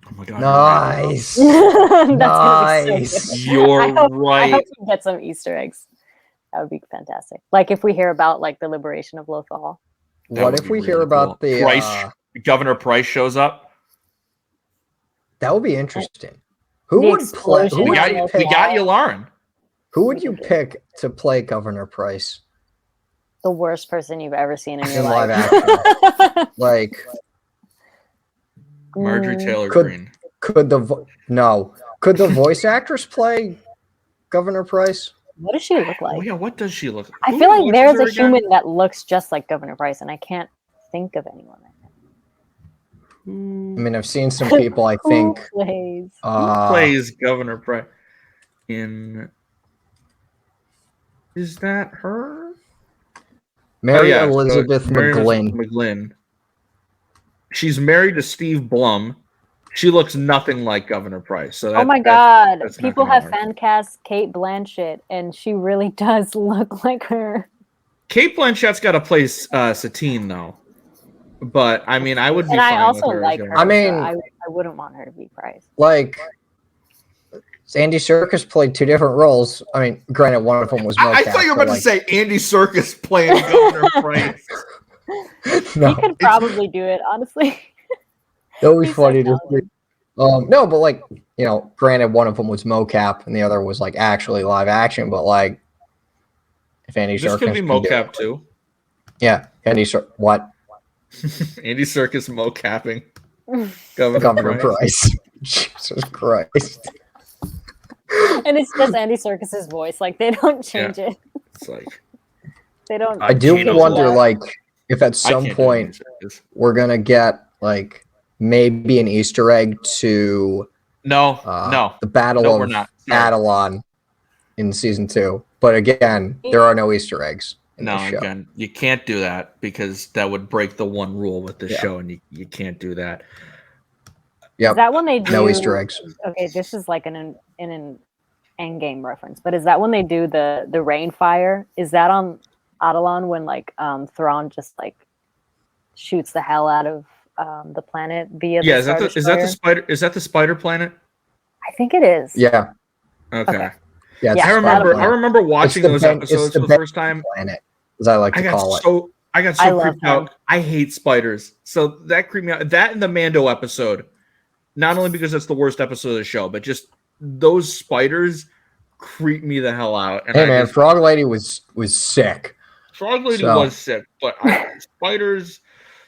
Oh my god! nice. That's Nice. gonna be so good. You're I hope right. we get some Easter eggs. That would be fantastic. Like if we hear about like the liberation of Lothal. That What would if be we really hear about cool. the Price? Governor Price shows up. that would be interesting. Who The would play? explosion Who We would, of you got pick, Yularen. who would you pick to play Governor Price The worst person you've ever seen in your in live life. action? Like, Marjorie Taylor Could- Greene. could the voice actress play Governor Price? What does she look Oh like? yeah, what does she look? I Who feel like voices there's her a again? human that looks just like Governor Price, and I can't think of anyone right now. I mean, I've seen some people. I think Who plays? Who plays Governor Price in? Is that her? Mary Oh, yeah, so Elizabeth Mary McGlynn. McGlynn. She's married to Steve Blum. She looks nothing like Governor Price. So Oh my god! that's not People gonna have work. fan cast Kate Blanchett, and she really does look like her. Kate Blanchett's got to play Satine though. But I mean, I would be And fine I also with her. like as her. Governor. I mean- so I wouldn't want her to be Price. Like, Andy Serkis played 2 different roles. I mean, granted, one of them was I mocap, thought you were but, about to say Andy Serkis playing Governor Price. no, He could probably do it, honestly. that would be He's so funny to see. talented. No, but like, you know, granted, one of them was mocap and the other was like actually live action. But like, if Andy This Serkis could be can do it- mocap too. yeah, what Andy Serkis mocapping Governor Governor Price. Price? Jesus Christ! And it's just Andy Serkis's voice. Like they don't change it. It's like They don't. I do Kino wonder, Loy. like, if at I some can't do point Andy Serkis. we're gonna get like maybe an Easter egg to No, no. the Battle No, of we're not. No. Adelon in season 2. But again, there are no Easter eggs in No, this show. again, you can't do that because that would break the one rule with the Yeah. show, and you can't do that. Yep. Is that when they do? No Easter eggs. Okay, this is like an Endgame reference, but is that when they do the rain fire? Is that on Adelon when like Thrawn just like shoots the hell out of the planet via Yeah, the is that Star the is that the Destroyer? spider? Is that the spider planet? I think it is. Yeah. Okay. Okay. Yeah. Yeah, I Spider-Man. remember watching the those Ben- it's episodes the for the Ben- first time. Planet, as I like to call it. I got I so love creeped them. out. I hate spiders. So that creeped me out. That and the Mando episode. Not only because that's the worst episode of the show, but just those spiders creep me the hell out. And Hey I man, just, Frog Lady was sick. Frog Lady So- was sick, but spiders.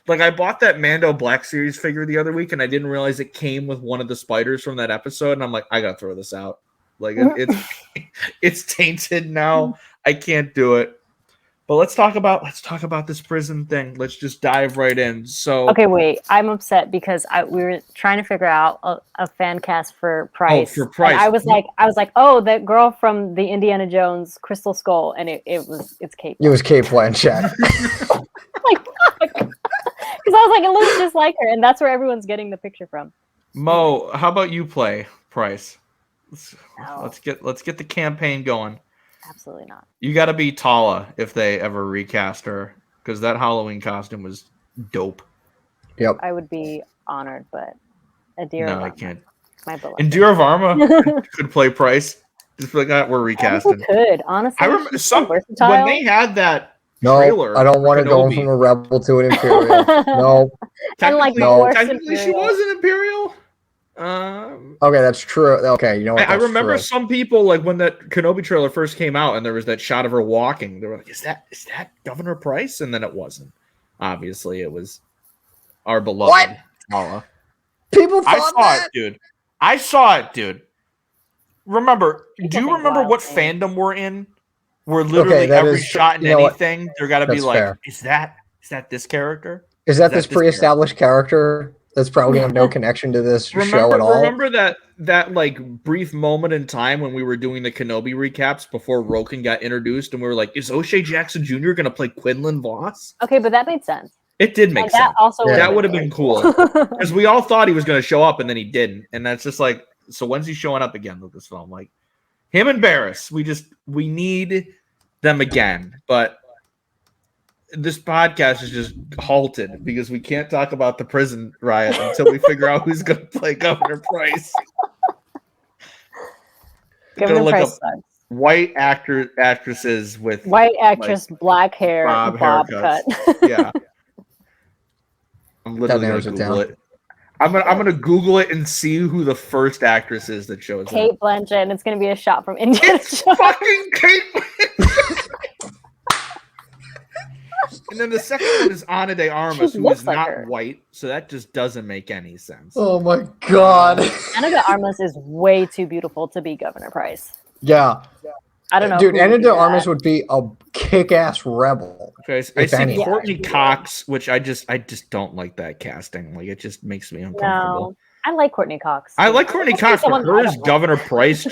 Like I bought that Mando Black Series figure the other week, and I didn't realize it came with one of the spiders from that episode. And I'm like, I gotta throw this out. Like it's tainted now. I can't do it. But let's talk about this prison thing. Let's just dive right in. So Okay, wait. I'm upset because we were trying to figure out a fan cast for Price. for Price. And I was like, oh, that girl from the Indiana Jones Crystal Skull, and it's Kate. It was Kate Blanchett. Like, fuck. Because I was like, it looks just like her, and that's where everyone's getting the picture from. Mo, how about you play Price? No. Let's get the campaign going. Absolutely not. You got to be Tala if they ever recast her, because that Halloween costume was dope. Yep. I would be honored, but Adira No, I Varma, can't. my beloved. Indira Varma could play Price. Just like that, we're recasting. Could honestly. I remember she's so versatile. when they had that No, trailer. I don't want to go Kenobi. from a rebel to an Imperial. No. And like Technically, she was an Imperial. Okay, that's true. Okay, you know what? I remember true. some people, like when that Kenobi trailer first came out, and there was that shot of her walking. They were like, "Is that Governor Price?" And then it wasn't. Obviously, it was our beloved Tala. People thought I saw it, dude. I saw it, dude. Remember? Do you remember what fandom we're in? Where literally every shot in anything, there got to be like, fair. Is that this character? Is that this pre-established character? That's probably have no connection to this show at all. Remember that like brief moment in time when we were doing the Kenobi recaps before Roken got introduced, and we were like, "Is O'Shea Jackson Jr. going to play Quinlan Voss?" Okay, but that made sense. It did make sense. That would have been cool cool. because we all thought he was going to show up, and then he didn't. And that's just like, so when's he showing up again with this film? Like him and Barris, we need them again, but. This podcast is just halted because we can't talk about the prison riot until we figure out who's going to play Governor Price. Governor Price sucks. White actresses with white actress, like, black hair, bob cut. Yeah, I'm literally going to Google it. I'm gonna Google it and see who the first actress is that shows Kate up. Blanchett, and it's gonna be a shot from India. It's fucking Kate Blanchett. And then the second one is Ana de Armas, who is not white, so that just doesn't make any sense. Oh my god. Ana de Armas is way too beautiful to be Governor Price. Yeah. I don't know. Dude, Ana de Armas would be a kick-ass rebel. Okay, so I see Courtney Cox, which I just don't like that casting. Like, it just makes me uncomfortable. No, I like Courtney Cox. I like Courtney Cox, but her as Governor Price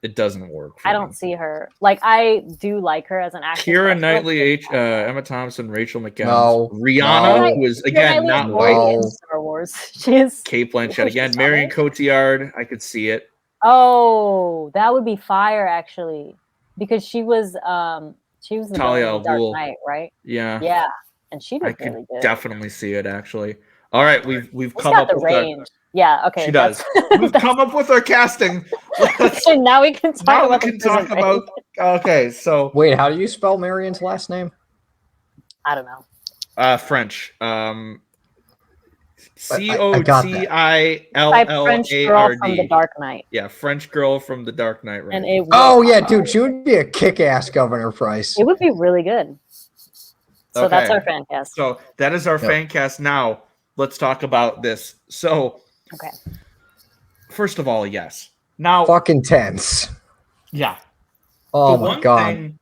it doesn't work. I don't see her. Like, I do like her as an actress. Keira Knightley, Emma Thompson, Rachel McAdams, Rihanna, who is again not white in Star Wars. She is Kate Blanchett again. Marion Cotillard, I could see it. Oh, that would be fire actually, because she was the Talia al Dark Ghul. Knight, right? Yeah, yeah, and she did I really could good. Definitely see it actually. All right, we've come got up the with range. Yeah, okay. She does. We've come up with our casting. Now we can talk about. Okay, so wait, how do you spell Marion's last name? I don't know. French. Cotillard. French girl from the Dark Knight. Yeah, French girl from the Dark Knight. Right. And yeah, dude, she would be a kick-ass Governor Price. It would be really good. So that's our fan cast. So that is our fan cast. Now let's talk about this. So. Okay. First of all, yes. Now, fucking tense. Yeah. Oh my god. Thing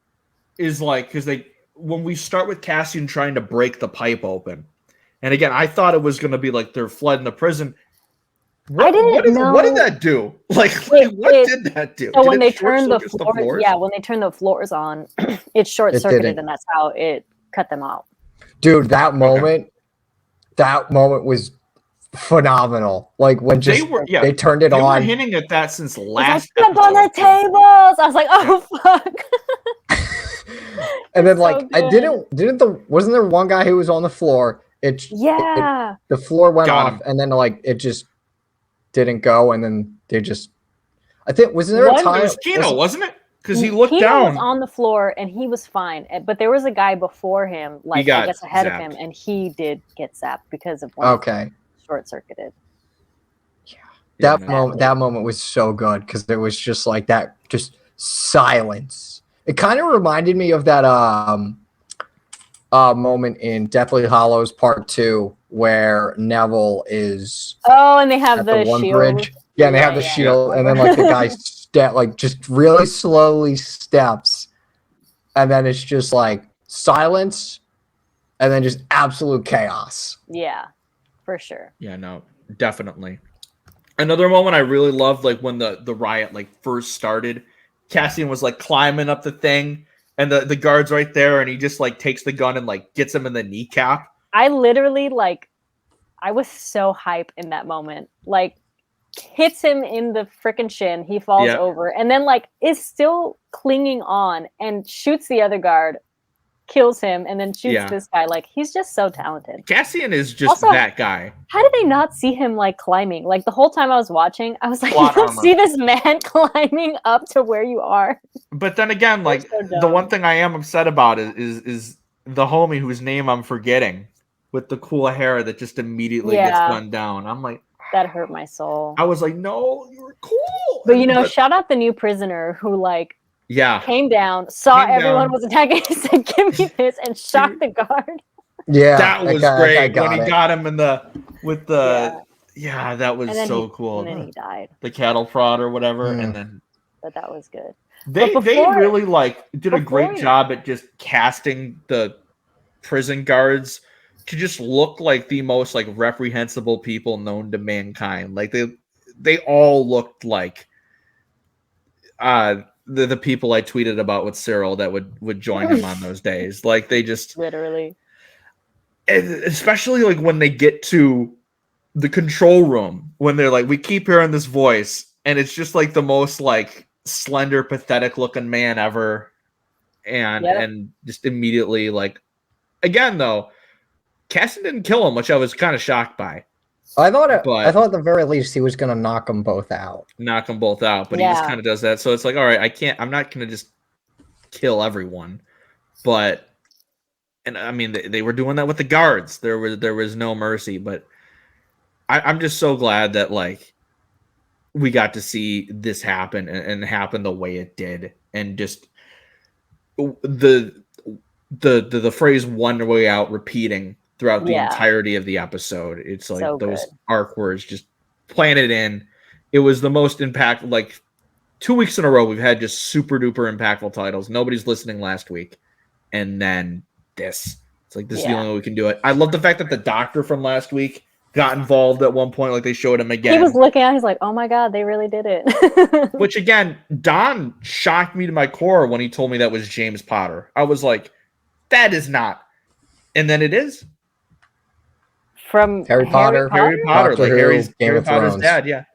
is like because when we start with Cassian trying to break the pipe open, and again, I thought it was going to be like they're flooding the prison. What did that do? Like, what did that do? So when they turned the floors, when they turned the floors on, it short circuited, and that's how it cut them out. Dude, that moment was phenomenal. Like when they turned it on. They were hinting at that since last episode. On the tables. I was like, oh fuck. And then wasn't there one guy who was on the floor? The floor went off and then it just didn't go, and then they just I think wasn't there a time it was Kino, wasn't it? Because he looked Kino down was on the floor and he was fine, but there was a guy before him, I guess ahead of him, and he did get zapped because of short-circuited. Yeah, that moment was so good because there was just like that, just silence. It kind of reminded me of that moment in Deathly Hallows Part 2 where Neville is. Oh, and they have the shield. Bridge. Yeah, and they have the shield, and then like the guy just really slowly steps, and then it's just like silence, and then just absolute chaos. Yeah, for sure. Yeah, no, definitely. Another moment I really loved, like when the riot first started, Cassian was climbing up the thing, and the guard's right there, and he just takes the gun and gets him in the kneecap, I literally like, I was so hype in that moment. Like, hits him in the freaking shin. He falls over, and then like is still clinging on and shoots the other guard, kills him, and then shoots this guy. Like, he's just so talented. Cassian is just also, that guy. How did they not see him like climbing? Like the whole time I was watching, I was like, you don't see this man climbing up to where you are. But then again, like the one thing I am upset about is the homie whose name I'm forgetting with the cool hair that just immediately gets gunned down. I'm like, that hurt my soul. I was like, no, you were cool. But you know, shout out the new prisoner who like came down, saw everyone was attacking, and said, "Give me this," and shot the guard. Yeah, that was great when he got him in the with the that was so cool. And then he died. The cattle prod or whatever, and then. But that was good. They really like did a great job at just casting the prison guards to just look like the most like reprehensible people known to mankind. Like they all looked like the people I tweeted about with Cyril that would join him on those days. Like they just literally, especially like when they get to the control room, when they're like, we keep hearing this voice, and it's just like the most like slender, pathetic looking man ever, and just immediately like, again though, Cassian didn't kill him, which I was kind of shocked by. I thought at the very least he was going to knock them both out. But he just kind of does that. So it's like, all right, I'm not going to just kill everyone. But, and I mean, they were doing that with the guards. There was no mercy. But I'm just so glad that like we got to see this happen and happen the way it did, and just the phrase "one way out" repeating throughout the entirety of the episode. It's like so those arc words just planted in. It was the most impactful. Like 2 weeks in a row, we've had just super duper impactful titles. Nobody's listening last week, and then this. It's like this is the only way we can do it. I love the fact that the doctor from last week got involved at one point. Like they showed him again. He was looking at. He's like, "Oh my god, they really did it." Which again, Don shocked me to my core when he told me that was James Potter. I was like, "That is not," and then it is. From Harry Potter, like Harry Potter's dad, yeah.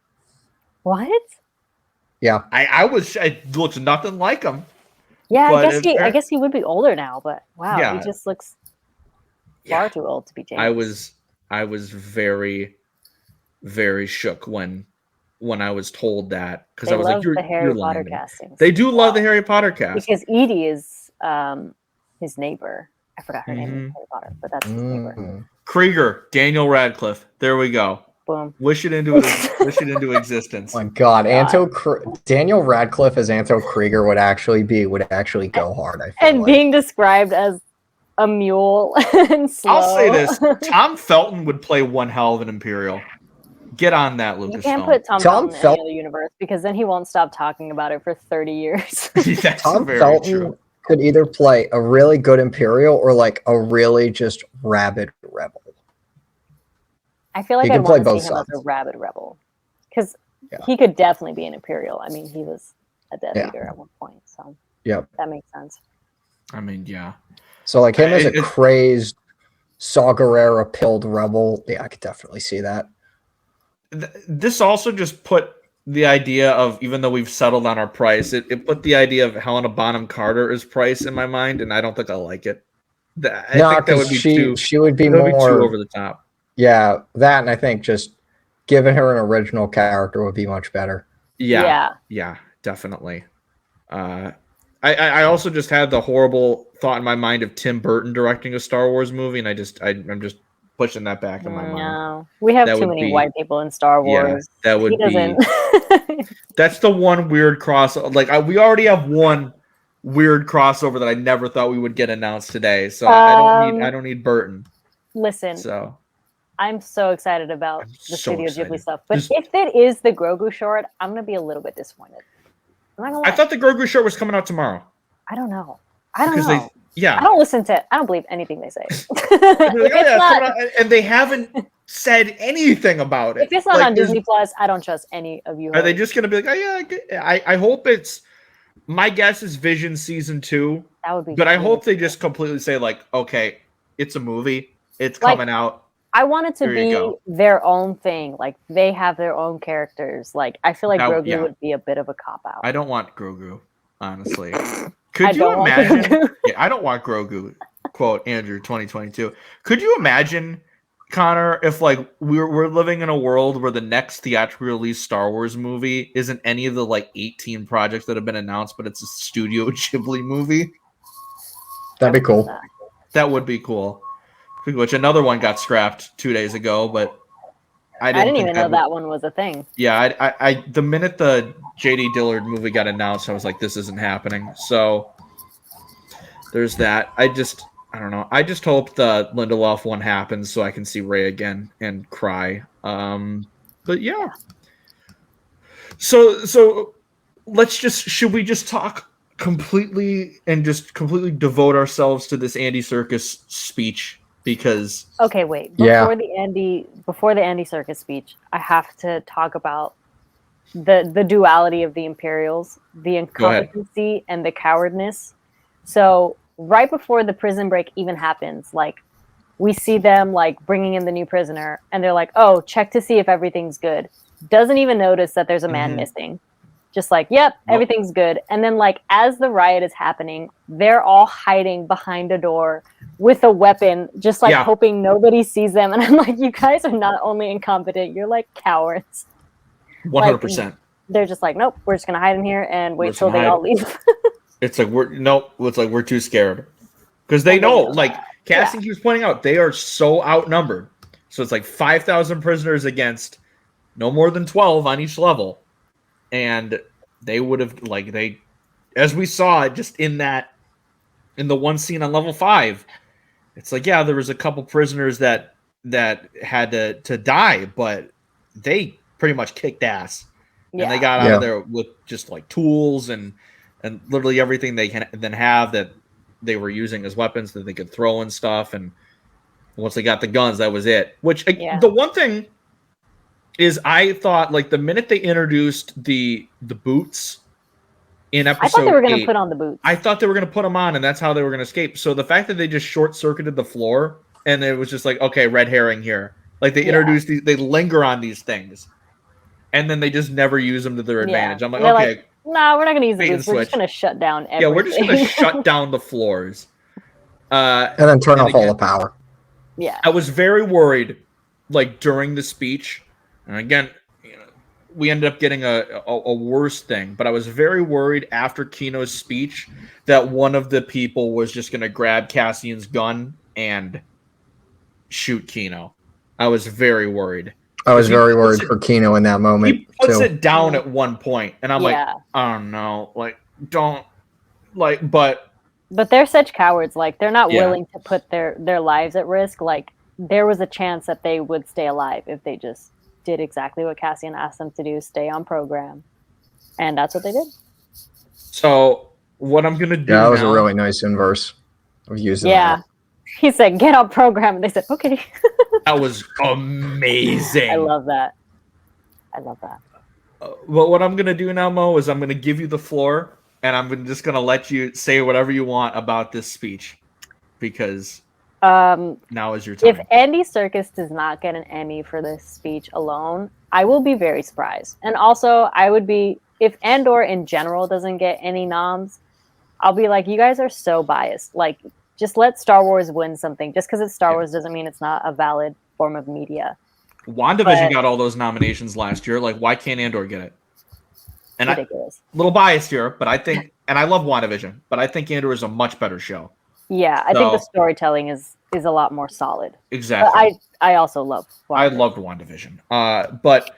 What? Yeah, it looks nothing like him. Yeah, I guess he would be older now, but wow, he just looks far too old to be James. I was very, very shook when I was told that, because I was like, "You're Harry Potter lying." castings. They do love the Harry Potter cast because Edie is his neighbor. I forgot her name in Harry Potter, but that's his neighbor. Krieger, Daniel Radcliffe. There we go. Boom. Wish it into existence. Oh my God, Daniel Radcliffe as Anto Krieger would actually go hard. I feel being described as a mule and slow. I'll say this: Tom Felton would play one hell of an Imperial. Get on that, Lucas. You can't put Tom Felton in any other universe, because then he won't stop talking about it for 30 years. Tom Felton could either play a really good Imperial or like a really just rabid rebel. I feel like I'd want to see him as a rabid rebel, because he could definitely be an Imperial. I mean, he was a Death Eater at one point, so that makes sense. I mean, yeah. So like him as a crazed Saw Gerrera pilled rebel, I could definitely see that. This also just put the idea of, even though we've settled on our price, it put the idea of Helena Bonham Carter as price in my mind, and I don't think I like it. I think that would be she would be more too over the top. Yeah, that, and I think just giving her an original character would be much better. Yeah, definitely. I also just had the horrible thought in my mind of Tim Burton directing a Star Wars movie, and I'm just pushing that back in my mind. No, we have too many white people in Star Wars. Yeah, that would be. That's the one weird crossover. Like we already have one weird crossover that I never thought we would get announced today. So I don't need Burton. Listen. So I'm so excited about the Studio Ghibli stuff. But if it is the Grogu short, I'm gonna be a little bit disappointed. I'm not gonna lie. I thought the Grogu short was coming out tomorrow. I don't know. I don't believe anything they say. And they haven't said anything about it. If it's not on Disney Plus, I don't trust any of you. Are they just going to be like, oh yeah, I hope it's, my guess is Vision season 2. That would be but I hope they just completely say like, okay, it's a movie. It's Like, coming out. I want it to There you be go. their own thing. Like they have their own characters. Like I feel like That- Grogu yeah. would be a bit of a cop out. I don't want Grogu, honestly. I Could you don't want imagine? Grogu. Yeah, I don't want Grogu. Quote Andrew 2022. Could you imagine, Connor, if like we're living in a world where the next theatrically released Star Wars movie isn't any of the like 18 projects that have been announced, but it's a Studio Ghibli movie? That'd be cool. That would be cool. Which another one got scrapped 2 days ago, but I I didn't think even know that one was a thing. Yeah, I the minute the J.D. Dillard movie got announced, I was like, this isn't happening. So there's that. I don't know. I just hope the Lindelof one happens so I can see Rey again and cry. But yeah. So should we just talk completely devote ourselves to this Andy Serkis speech? Because Okay, wait. Yeah. Before the Andy Serkis speech, I have to talk about the duality of the Imperials, the incompetency and the cowardness. So right before the prison break even happens, like we see them like bringing in the new prisoner, and they're like, "Oh, check to see if everything's good." Doesn't even notice that there's a man missing. Just like, "Yep, everything's good." And then like as the riot is happening, they're all hiding behind a door with a weapon, just like hoping nobody sees them. And I'm like, you guys are not only incompetent, you're like cowards. 100%. Like, they're just like, nope, we're just gonna hide in here and wait till they all leave. It's like we're too scared. Because they know, like Cassian keeps pointing out, they are so outnumbered. So it's like 5,000 prisoners against no more than 12 on each level. And they would have as we saw just in the one scene on level 5, it's like, yeah, there was a couple prisoners that had to die, but they pretty much kicked ass. And they got out of there with just like tools and literally everything they can then have that they were using as weapons that they could throw and stuff. And once they got the guns, that was it. Which the one thing is, I thought like the minute they introduced the boots in episode 8, I thought they were going to put on the boots. I thought they were going to put them on, and that's how they were going to escape. So the fact that they just short-circuited the floor, and it was just like, okay, red herring here. Like they introduced these, they linger on these things, and then they just never use them to their advantage. I'm like, they're okay, like, no, we're not going to use the boots. We're just going to shut down everything. Yeah, we're just going to shut down the floors. And then turn off all the power. Yeah. I was very worried, like during the speech, and again, we ended up getting a worse thing, but I was very worried after Kino's speech that one of the people was just going to grab Cassian's gun and shoot Kino. I was very worried. I was very worried for Kino in that moment. He puts it down at one point, and I'm like, I don't know, like, don't, like, but they're such cowards. Like, they're not willing to put their lives at risk. Like, there was a chance that they would stay alive if they just did exactly what Cassian asked them to do, stay on program. And that's what they did. So what I'm going to do that was a really nice inverse of using that. He said, get on program. And they said, okay. That was amazing. I love that. Well, what I'm going to do now, Mo, is I'm going to give you the floor, and I'm just going to let you say whatever you want about this speech, because now is your time. If Andy Serkis does not get an Emmy for this speech alone, I will be very surprised. And also, I would be, if Andor in general doesn't get any noms, I'll be like, you guys are so biased. Like, just let Star Wars win something. Just because it's Star Wars doesn't mean it's not a valid form of media. WandaVision got all those nominations last year. Like, why can't Andor get it? And ridiculous. A little biased here, but I think, and I love WandaVision, but I think Andor is a much better show. Yeah, I think the storytelling is a lot more solid. Exactly. But I also love WandaVision. I loved WandaVision. But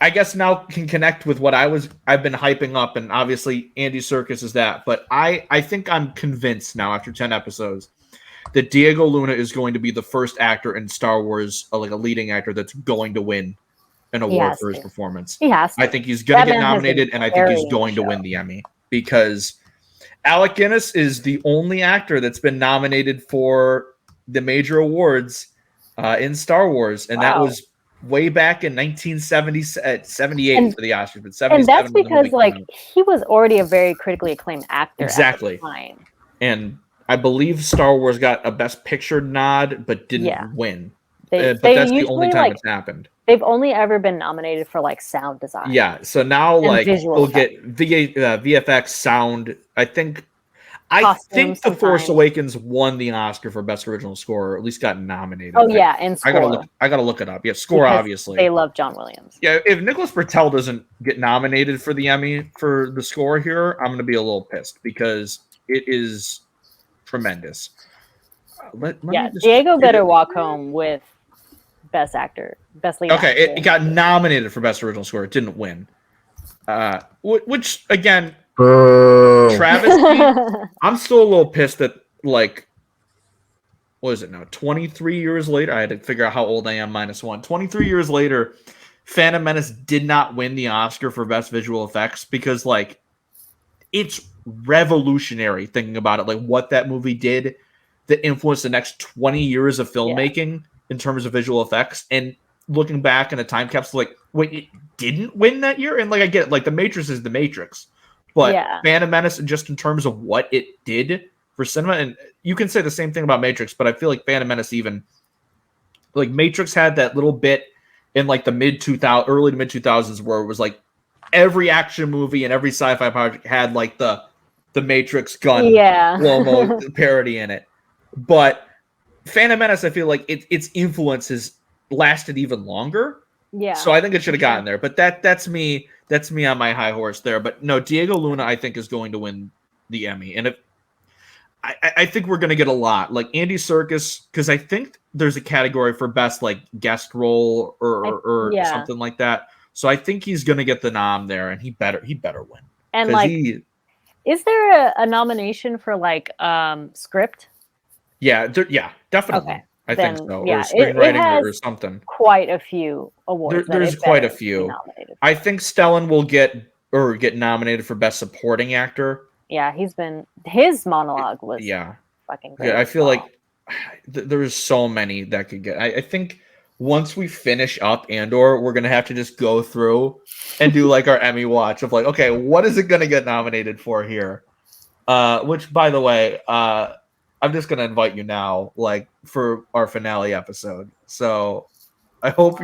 I guess now can connect with what I've been hyping up, and obviously Andy Serkis is that. But I think I'm convinced now after 10 episodes that Diego Luna is going to be the first actor in Star Wars, like a leading actor, that's going to win an award for his performance. He has to. I think he's going to get nominated, and I think he's going to win the Emmy, because Alec Guinness is the only actor that's been nominated for the major awards in Star Wars, and that was way back in 1978 for the Oscars. But 77, and that's because like he was already a very critically acclaimed actor. Exactly. At the time. And I believe Star Wars got a Best Picture nod, but didn't win. But they that's the usually, only time it's happened. They've only ever been nominated for like sound design. Yeah, so now and like visual we'll get VFX, sound. I think The Force Awakens won the Oscar for Best Original Score, or at least got nominated. Oh yeah, and score. I gotta look it up. Yeah, score because obviously. They love John Williams. Yeah, if Nicholas Bertel doesn't get nominated for the Emmy for the score here, I'm gonna be a little pissed because it is tremendous. Diego better walk home with Best Actor, Best Lead. Okay, it got nominated for Best Original Score. It didn't win. Which again, travesty. I'm still a little pissed that like, what is it now? 23 years later, I had to figure out how old I am -1. 23 years later, Phantom Menace did not win the Oscar for Best Visual Effects because like, it's revolutionary thinking about it, like what that movie did that influenced the next 20 years of filmmaking in terms of visual effects. And looking back in a time capsule, like, wait, it didn't win that year? And like, I get it, like The Matrix is The Matrix, but Phantom Menace, just in terms of what it did for cinema, and you can say the same thing about Matrix, but I feel like Phantom Menace even, like Matrix had that little bit in like the early to mid 2000s where it was like every action movie and every sci-fi project had like the Matrix gun slow-mo parody in it. But Phantom Menace, I feel like its influence has lasted even longer. Yeah. So I think it should have gotten there. But that's me on my high horse there. But no, Diego Luna, I think, is going to win the Emmy. And I think we're going to get a lot. Like Andy Serkis, because I think there's a category for best like guest role or something like that. So I think he's going to get the nom there, and he better win. And like, is there a nomination for like script? Yeah, definitely. Okay. I think so. Yeah, or screenwriting or something. Quite a few awards. There's quite a few. I think Stellan will get nominated for Best Supporting Actor. Yeah, his monologue was fucking great. Yeah, I feel like there's so many that could get. I think once we finish up Andor, we're gonna have to just go through and do like our Emmy watch of like, okay, what is it gonna get nominated for here? Which, by the way, I'm just gonna invite you now, like for our finale episode. So I hope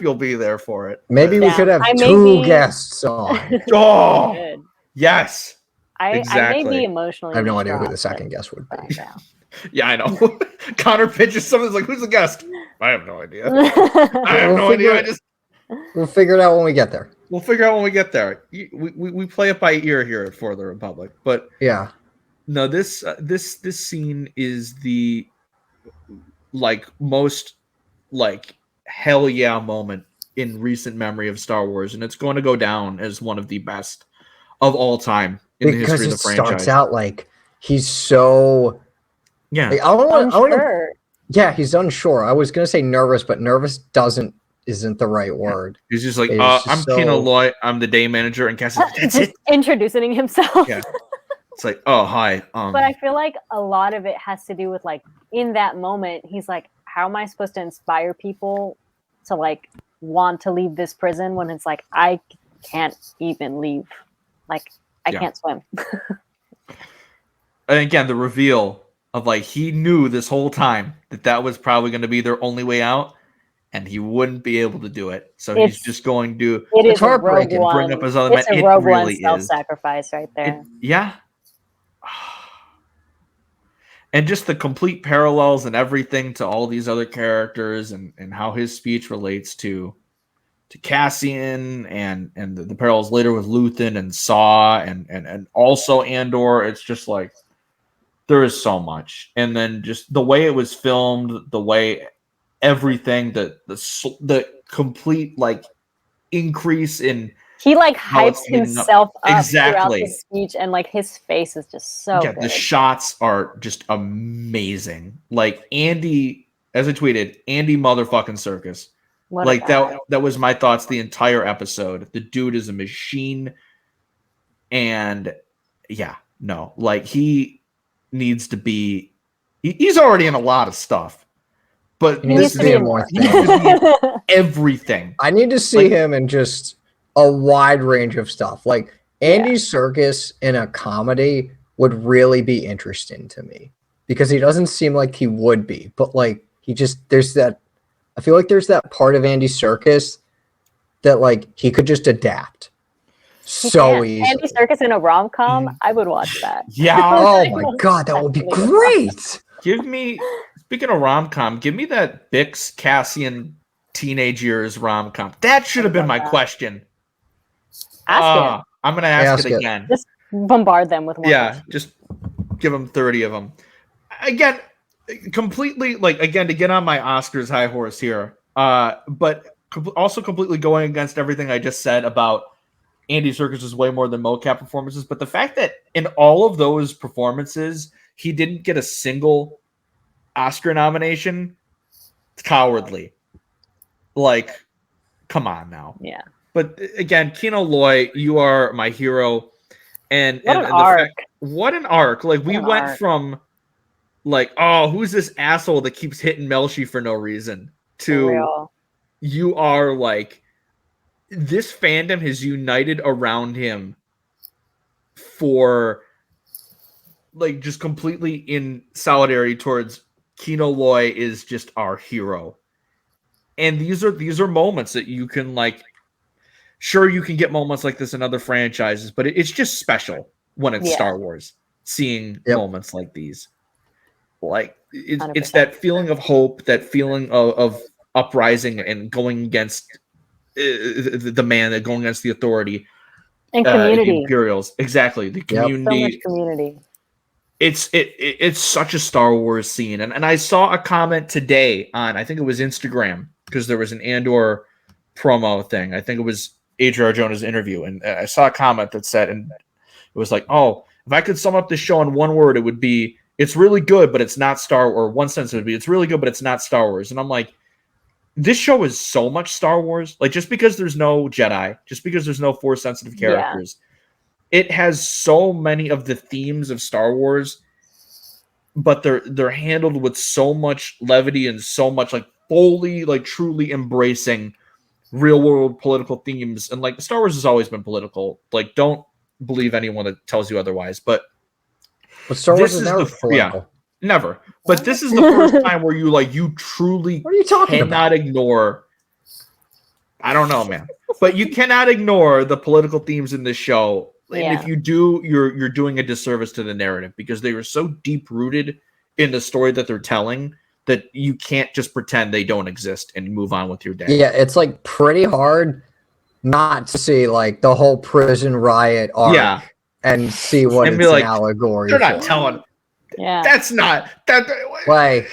you'll be there for it. Maybe we could have two guests on. Oh, yes. Exactly. I may be emotionally. I have no idea who the second guest would be. Yeah, I know. Connor pitches something like, "Who's the guest?" I have no idea. I have no idea. We'll figure it out when we get there. We'll figure out when we get there. We play it by ear here at For the Republic, but yeah. No, this scene is the like most like hell yeah moment in recent memory of Star Wars, and it's going to go down as one of the best of all time in the history of the franchise. Starts out like he's so like, he's unsure. I was gonna say nervous, but nervous isn't the right word. He's just like, I'm Kino Loy, I'm the day manager, and Cassian, that's it. Introducing himself. Yeah. It's like, oh, hi. But I feel like a lot of it has to do with like in that moment, he's like, how am I supposed to inspire people to like want to leave this prison when it's like I can't even leave, like I can't swim. And again, the reveal of like he knew this whole time that was probably going to be their only way out, and he wouldn't be able to do it. So he's just going to. It's heartbreaking. Bring up his other. It's a Rogue One self-sacrifice right there. And just the complete parallels and everything to all these other characters and how his speech relates to Cassian and the parallels later with Luthen and Saw and also Andor. It's just like there is so much. And then just the way it was filmed, the way everything, the complete like increase in he like hypes himself up throughout the speech, and like his face is just so good. The shots are just amazing. Like Andy, as I tweeted, Andy motherfucking Serkis. Like that was my thoughts the entire episode. The dude is a machine, and like he needs to be. He's already in a lot of stuff, but he needs to be in more everything. I need to see him in just a wide range of stuff. Like Andy Serkis in a comedy would really be interesting to me, because he doesn't seem like he would be, but like he just I feel like there's that part of Andy Serkis that like he could just adapt so easily. Andy Serkis in a rom-com, I would watch that. Yeah. Oh my god, that would be great. Speaking of rom-com, give me that Bix Cassian teenage years rom-com. That should have been my question. Ask it. I'm going to ask it again. Just bombard them with more questions. Just give them 30 of them. Again, completely, like, again, to get on my Oscars high horse here, but also completely going against everything I just said about Andy Serkis is way more than mocap performances, but the fact that in all of those performances, he didn't get a single Oscar nomination, it's cowardly. Like, come on now. Yeah. But again, Kino Loy, you are my hero. And what an arc. What an arc. Like, we went from, like, oh, who's this asshole that keeps hitting Melshi for no reason, to you are, like, this fandom has united around him for, like, just completely in solidarity towards Kino Loy is just our hero. And these are moments that you can, like, sure, you can get moments like this in other franchises, but it's just special when it's Star Wars, seeing moments like these. Like, it's that feeling of hope, that feeling of uprising and going against the man, that going against the authority. And community. The Imperials. Exactly. The community. So much community. It's such a Star Wars scene. And I saw a comment today on, I think it was Instagram, because there was an Andor promo thing. I think it was Adrian Arjona's interview. And I saw a comment that said, and it was like, oh, if I could sum up this show in one word, it would be, it's really good, but it's not Star Wars. Or one sentence, it would be, it's really good, but it's not Star Wars. And I'm like, this show is so much Star Wars. Like, just because there's no Jedi, just because there's no Force sensitive characters, it has so many of the themes of Star Wars, but they're handled with so much levity and so much, like, fully, like, truly embracing real world political themes. And, like, Star Wars has always been political. Like, don't believe anyone that tells you otherwise. But Star Wars is never political. Yeah, never. But this is the first time where you truly what are you talking cannot about? ignore. I don't know, man. But you cannot ignore the political themes in this show. And if you do, you're doing a disservice to the narrative, because they were so deep rooted in the story that they're telling that you can't just pretend they don't exist and move on with your day. Yeah, it's like pretty hard not to see like the whole prison riot arc and see what it's like, an allegory. They're not telling. Yeah, that's not that. Like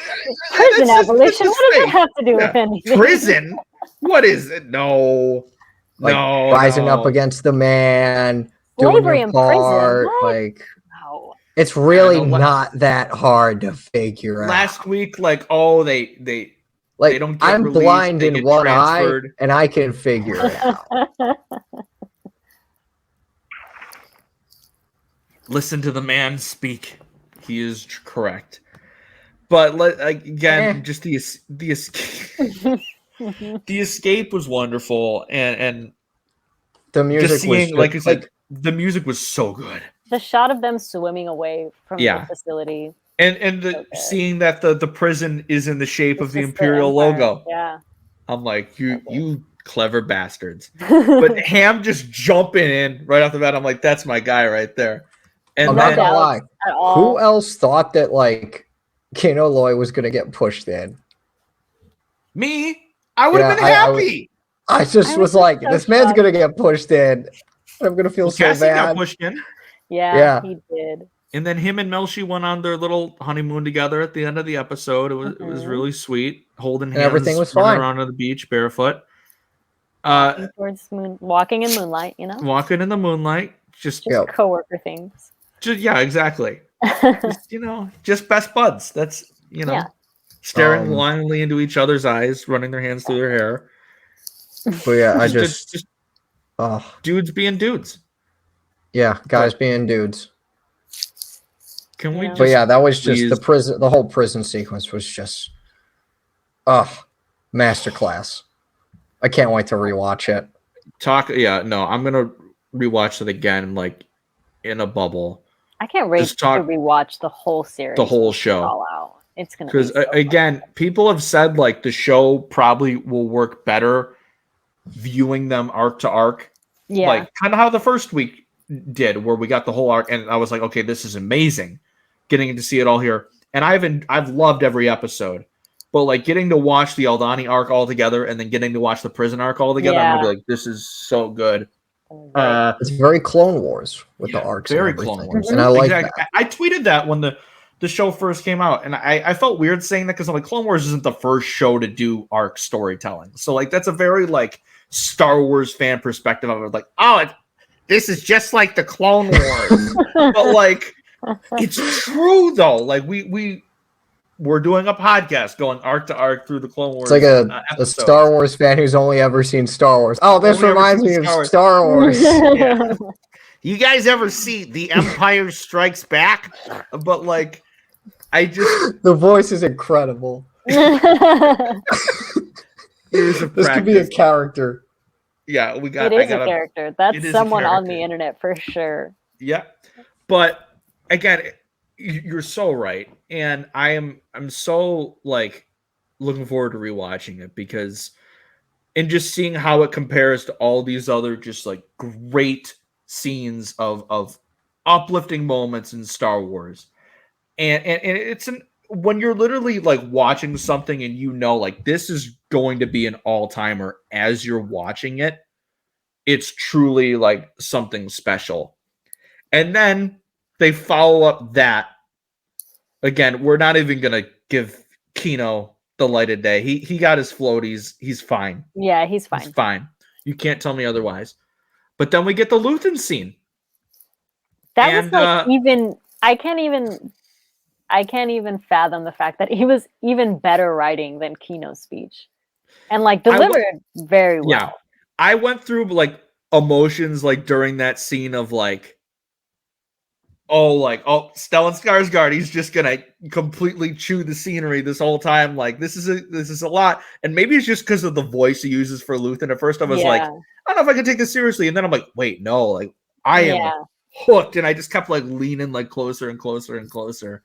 prison abolition. What does that have to do with anything? Prison? What is it? No, like rising up against the man. Slavery in prison. Like, it's really not that hard to figure out. Last week, like, oh, they like, they don't get I'm released, blind they in get one transferred. eye, and I can figure it out. Listen to the man speak. He is correct. But again, just the escape. The escape was wonderful, and the music just seeing, was like I said, the music was so good. The shot of them swimming away from the facility, and seeing that the prison is in the shape of the Imperial logo. Yeah, I'm like, you clever bastards. But Ham just jumping in right off the bat, I'm like, that's my guy right there. And I'm not gonna lie. Who else thought that like Kino Loy was gonna get pushed in? Me? I would have been happy. I just was like, this man's gonna get pushed in. I'm gonna feel so Cassie bad. got pushed in. Yeah, he did. And then him and Melshi went on their little honeymoon together at the end of the episode. It was really sweet, holding hands, everything was fine. around on the beach barefoot. Walking in moonlight, Walking in the moonlight, just coworker things. Exactly. just best buds. That's staring longingly into each other's eyes, running their hands through their hair. But yeah, I just dudes being dudes. Yeah, guys being dudes. Can we? But yeah, that was just the prison. The whole prison sequence was just, masterclass. I can't wait to rewatch it. I'm gonna rewatch it again, like in a bubble, I can't wait to rewatch the whole series. The whole show. All out. It's going to be so again, fun. People have said like the show probably will work better viewing them arc to arc. Yeah. Like kind of how the first week did, where we got the whole arc, and I was like, okay, this is amazing. Getting to see it all here. And I've loved every episode. But like getting to watch the Aldhani arc all together and then getting to watch the prison arc all together, I'm gonna be like, this is so good. It's very Clone Wars with the arcs. Very Clone Wars. And I like that. I tweeted that when the show first came out, and I felt weird saying that because I'm like, Clone Wars isn't the first show to do arc storytelling. So like that's a very like Star Wars fan perspective of it. Like, this is just like the Clone Wars. But like it's true though. Like we're doing a podcast going arc to arc through the Clone Wars. It's like a Star Wars fan who's only ever seen Star Wars. Oh, this reminds me of Star Wars. Yeah. You guys ever see The Empire Strikes Back? But like, the voice is incredible. This could be a character. Yeah, It is a character. That's someone on the internet for sure. Yeah, but again, you're so right, and I'm so like looking forward to rewatching it because, and just seeing how it compares to all these other just like great scenes of uplifting moments in Star Wars, and it's when you're literally like watching something and you know like this is going to be an all-timer as you're watching it, it's truly like something special. And then they follow up that. Again, we're not even gonna give Kino the light of day. He got his floaties. He's fine. Yeah, he's fine. He's fine. You can't tell me otherwise. But then we get the Luthen scene. That was like even I can't even fathom the fact that he was even better writing than Kino's speech. And like delivered very well. Yeah. I went through like emotions like during that scene of like Stellan Skarsgård, he's just gonna completely chew the scenery this whole time. Like this is a lot, and maybe it's just because of the voice he uses for Luthen. At first, I was like, I don't know if I can take this seriously, and then I'm like, wait, no, like I am hooked, and I just kept like leaning like closer and closer and closer.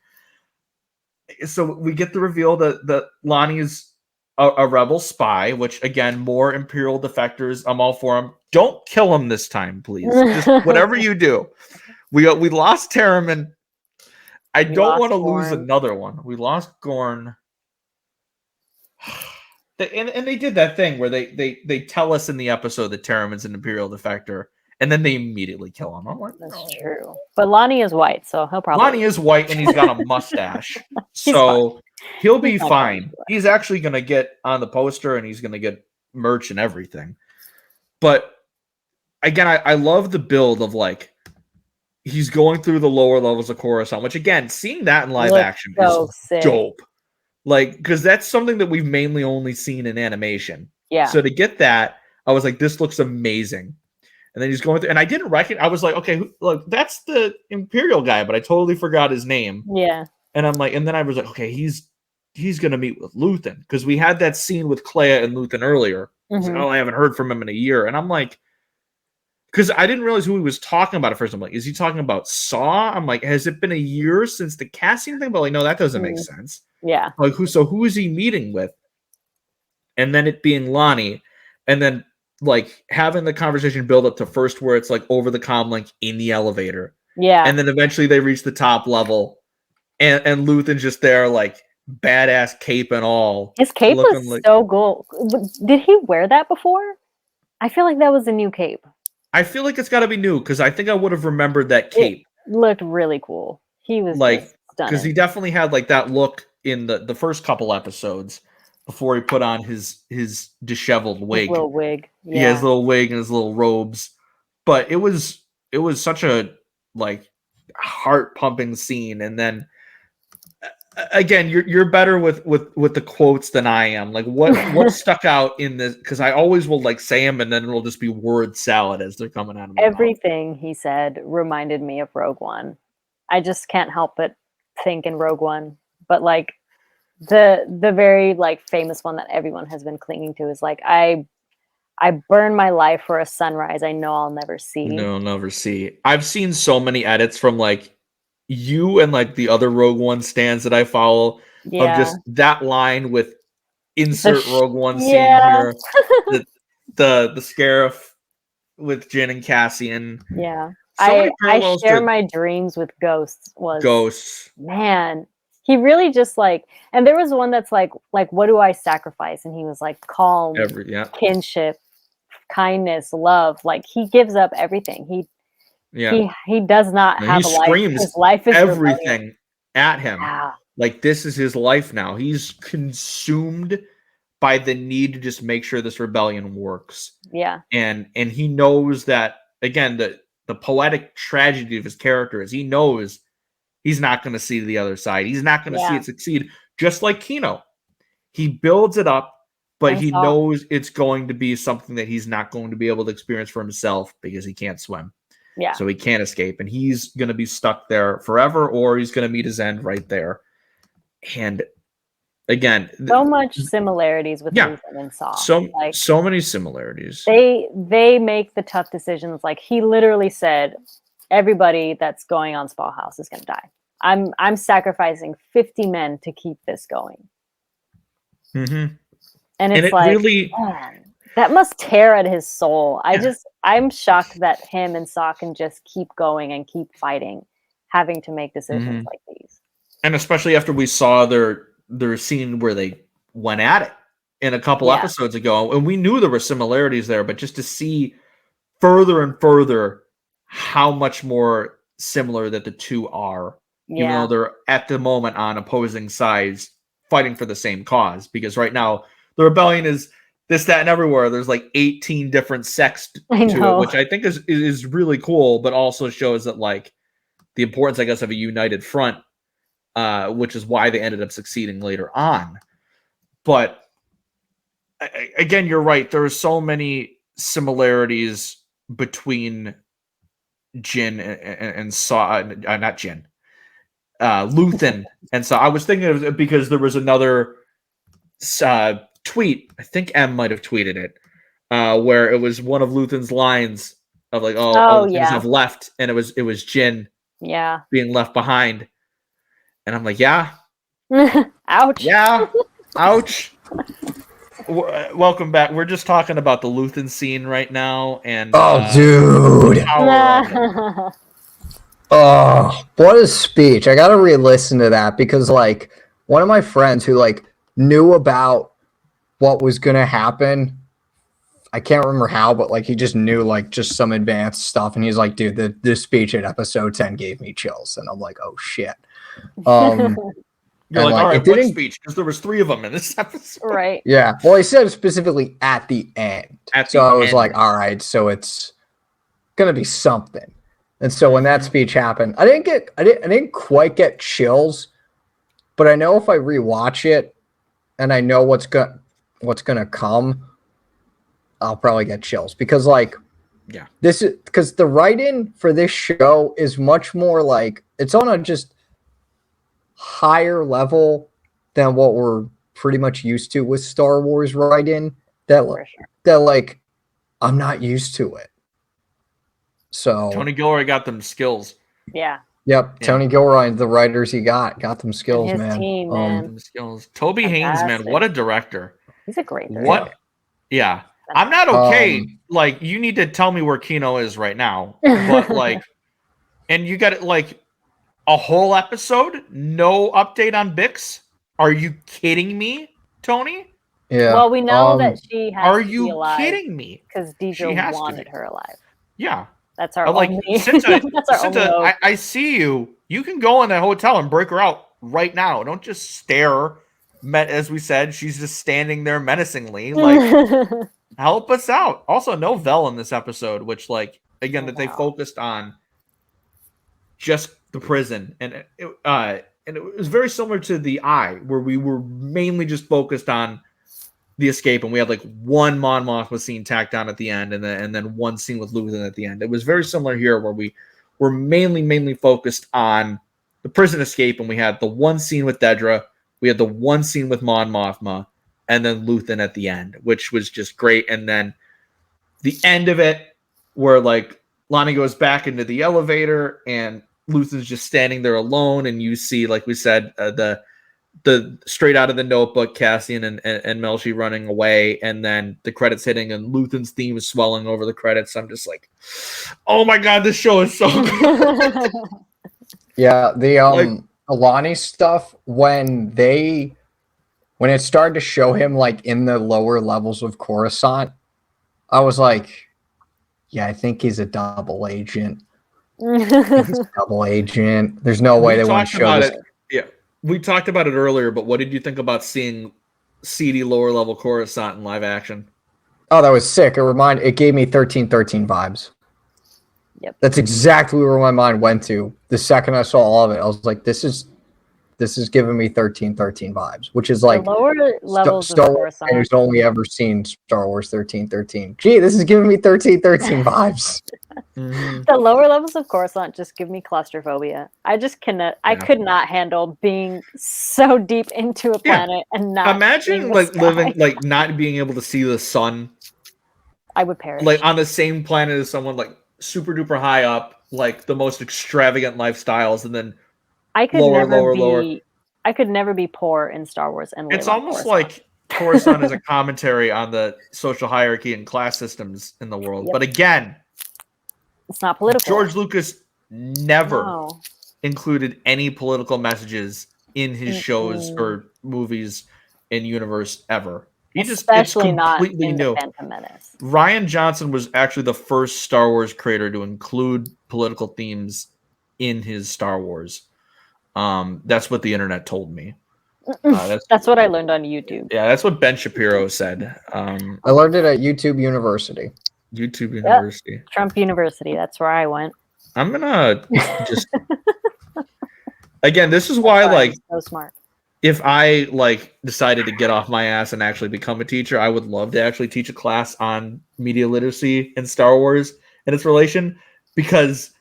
So we get the reveal that Lonnie is a rebel spy, which again, more Imperial defectors. I'm all for him. Don't kill him this time, please. Just whatever you do. We lost Terriman. I don't want to lose another one. We lost Gorn. And they did that thing where they tell us in the episode that Terriman's an Imperial defector, and then they immediately kill him. I'm like, that's true. But Lonnie is white, so he'll probably. Lonnie is white, and he's got a mustache, so he'll be fine. He's actually going to get on the poster, and he's going to get merch and everything. But again, I love the build of like. He's going through the lower levels of Coruscant, which again, seeing that in live action is dope. Like, because that's something that we've mainly only seen in animation. Yeah. So to get that, I was like, this looks amazing. And then he's going through, and I didn't recognize. I was like, okay, look, that's the Imperial guy, but I totally forgot his name. Yeah. And I'm like, and then I was like, okay, he's gonna meet with Luthen because we had that scene with Clea and Luthen earlier. Mm-hmm. I haven't heard from him in a year, and I'm like. Because I didn't realize who he was talking about at first. I'm like, is he talking about Saw? I'm like, has it been a year since the Cassian thing? But like, no, that doesn't make sense. Yeah. Like, who is he meeting with? And then it being Lonnie, and then like having the conversation build up to first where it's like over the comm link in the elevator. Yeah. And then eventually they reach the top level, and Luthen's just there like badass cape and all. His cape was so cool. Did he wear that before? I feel like that was a new cape. I feel like it's got to be new because I think I would have remembered that cape. It looked really cool. He was like stunning because he definitely had like that look in the first couple episodes before he put on his disheveled wig. His little wig, yeah. He has a little wig and his little robes. But it was such a like heart pumping scene, and then again, you're better with the quotes than I am. Like what stuck out in this? Because I always will like say them, and then it'll just be word salad as they're coming out of my Everything he said reminded me of Rogue One. I just can't help but think in Rogue One. But like the very like famous one that everyone has been clinging to is like I burn my life for a sunrise I know I'll never see. No, never see. I've seen so many edits from like you and like the other Rogue One stands that I follow of just that line with insert Rogue One scene here, the Scarif with Jyn and Cassian. Yeah. So I share my dreams with ghosts. Ghosts. Man, he really just like, and there was one that's like what do I sacrifice? And he was like calm, kinship, kindness, love. Like he gives up everything. He does not have a life. His life is everything rebellion. at him. Yeah. Like this is his life now. He's consumed by the need to just make sure this rebellion works. Yeah. And he knows that, again, the poetic tragedy of his character is he knows he's not going to see the other side. He's not going to see it succeed. Just like Kino. He builds it up, but he knows it's going to be something that he's not going to be able to experience for himself because he can't swim. Yeah. So he can't escape. And he's going to be stuck there forever, or he's going to meet his end right there. And again, so much similarities with Luthen and Saw. So many similarities. They make the tough decisions. Like he literally said, everybody that's going on Spall House is going to die. I'm sacrificing 50 men to keep this going. Mm-hmm. And it's like, really, man, that must tear at his soul. I'm shocked that him and Saw can just keep going and keep fighting, having to make decisions like these. And especially after we saw their scene where they went at it in a couple episodes ago, and we knew there were similarities there, but just to see further and further how much more similar that the two are, even though they're at the moment on opposing sides fighting for the same cause. Because right now the rebellion is this, that, and everywhere. There's like 18 different sects to it, which I think is really cool, but also shows that like the importance, I guess, of a united front. Which is why they ended up succeeding later on. But again, you're right. There are so many similarities between Jyn and Saw, not Jyn, Luthen and Saw. I was thinking of it because there was another tweet. I think Em might have tweeted it, where it was one of Luthen's lines of like, all the things have left, and it was Jyn, being left behind. And I'm like, ouch. Yeah, ouch. Welcome back. We're just talking about the Luthen scene right now, and dude, what a speech! I gotta re-listen to that because, like, one of my friends who like knew about what was gonna happen, I can't remember how, but like he just knew like just some advanced stuff, and he's like, dude, the speech at episode 10 gave me chills, and I'm like, oh shit. You're like, all right, what speech? Because there was 3 of them in this episode. Right. Yeah. Well, he said specifically at the end. So I was like, all right, so it's gonna be something. And so when that speech happened, I didn't quite get chills, but I know if I rewatch it and I know what's gonna come, I'll probably get chills because this is because the write-in for this show is much more like it's on a just higher level than what we're pretty much used to with Star Wars write-in. That like I'm not used to it. So Tony Gilroy got them skills. Yeah. Yep. Tony Gilroy, the writers he got them skills, his man. Team, man. Them skills. Toby Haynes, man, what a director. He's a great director. What? Yeah. I'm not okay. Like, you need to tell me where Kino is right now. But like, and you got it like a whole episode, no update on Bix. Are you kidding me, Tony? Yeah. Well, we know that she has are to you be alive kidding me? Because Deidre wanted her alive. Yeah. That's our only. I see you. You can go in that hotel and break her out right now. Don't just stare. As we said, she's just standing there menacingly. Like, help us out. Also, no Vel in this episode, which, like, again, that they focused on just the prison, and it was very similar to The Eye, where we were mainly just focused on the escape, and we had like one Mon Mothma scene tacked on at the end, and then one scene with Luthen at the end. It was very similar here, where we were mainly focused on the prison escape, and we had the one scene with Dedra, we had the one scene with Mon Mothma, and then Luthen at the end, which was just great. And then the end of it, where like Lonnie goes back into the elevator, and Luthen's just standing there alone, and you see, like we said, the straight out of the Notebook, Cassian and Melshi running away, and then the credits hitting, and Luthen's theme is swelling over the credits. I'm just like, oh my god, this show is so good. Yeah, the Alani stuff, when it started to show him like in the lower levels of Coruscant, I was like, yeah, I think he's a double agent. He's a double agent. There's no way they want to show this. Yeah, we talked about it earlier, but what did you think about seeing seedy lower level Coruscant in live action? Oh, that was sick. It gave me 1313 vibes. Yep. That's exactly where my mind went to. The second I saw all of it, I was like, this is giving me 1313 vibes, which is like the lower levels Star of Wars Coruscant. who's only ever seen Star Wars 1313. Gee, this is giving me 1313 vibes. Mm-hmm. The lower levels of Coruscant just give me claustrophobia. I just cannot. I could not handle being so deep into a planet and not. Imagine like living, like not being able to see the sun. I would perish. Like on the same planet as someone like super duper high up, like the most extravagant lifestyles, and then I could lower. I could never be poor in Star Wars and live it's on almost Coruscant. like Coruscant is a commentary on the social hierarchy and class systems in the world. Yep. But again, it's not political. George Lucas never included any political messages in his shows or movies in universe ever. Especially not in new. The Phantom Menace. Rian Johnson was actually the first Star Wars creator to include political themes in his Star Wars. That's what the internet told me. That's what I learned on YouTube. Yeah, that's what Ben Shapiro said. I learned it at YouTube University. YouTube University. Yep. Trump University. That's where I went. I'm gonna just again. This is why, like, so smart. If I like decided to get off my ass and actually become a teacher, I would love to actually teach a class on media literacy and Star Wars and its relation, because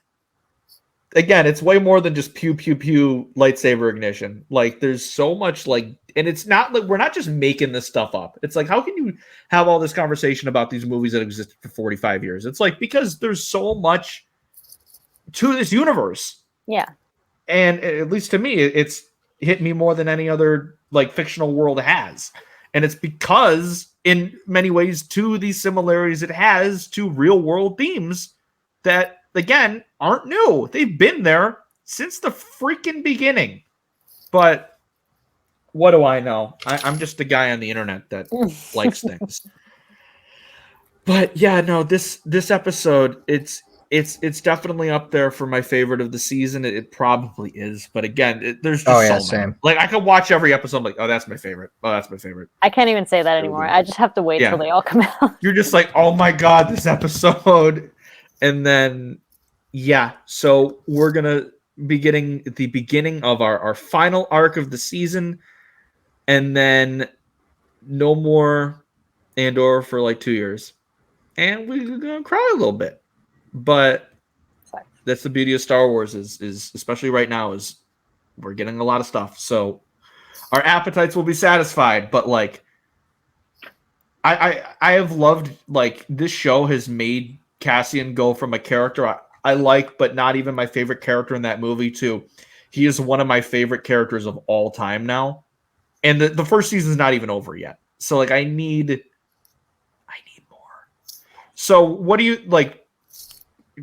again, it's way more than just pew pew pew lightsaber ignition. Like there's so much like, and it's not like we're not just making this stuff up. It's like, how can you have all this conversation about these movies that existed for 45 years? It's like, because there's so much to this universe. Yeah. And at least to me, it's hit me more than any other like fictional world has. And it's because in many ways to these similarities it has to real world themes that again aren't new. They've been there since the freaking beginning. But what do I know? I'm just a guy on the internet that likes things. But yeah, no, this episode, it's definitely up there for my favorite of the season. It probably is, but again, there's just so many. Like I could watch every episode. I'm like, oh, that's my favorite. Oh, that's my favorite. I can't even say that anymore. I just have to wait till they all come out. You're just like, oh my god, this episode, and then so we're gonna be getting the beginning of our final arc of the season, and then no more Andor for like 2 years, and we're gonna cry a little bit. But that's the beauty of Star Wars is especially right now is we're getting a lot of stuff. So our appetites will be satisfied. But like I have loved, like, this show has made Cassian go from a character I like, but not even my favorite character in that movie, to he is one of my favorite characters of all time now. And the first season is not even over yet. So like I need more. So what do you like?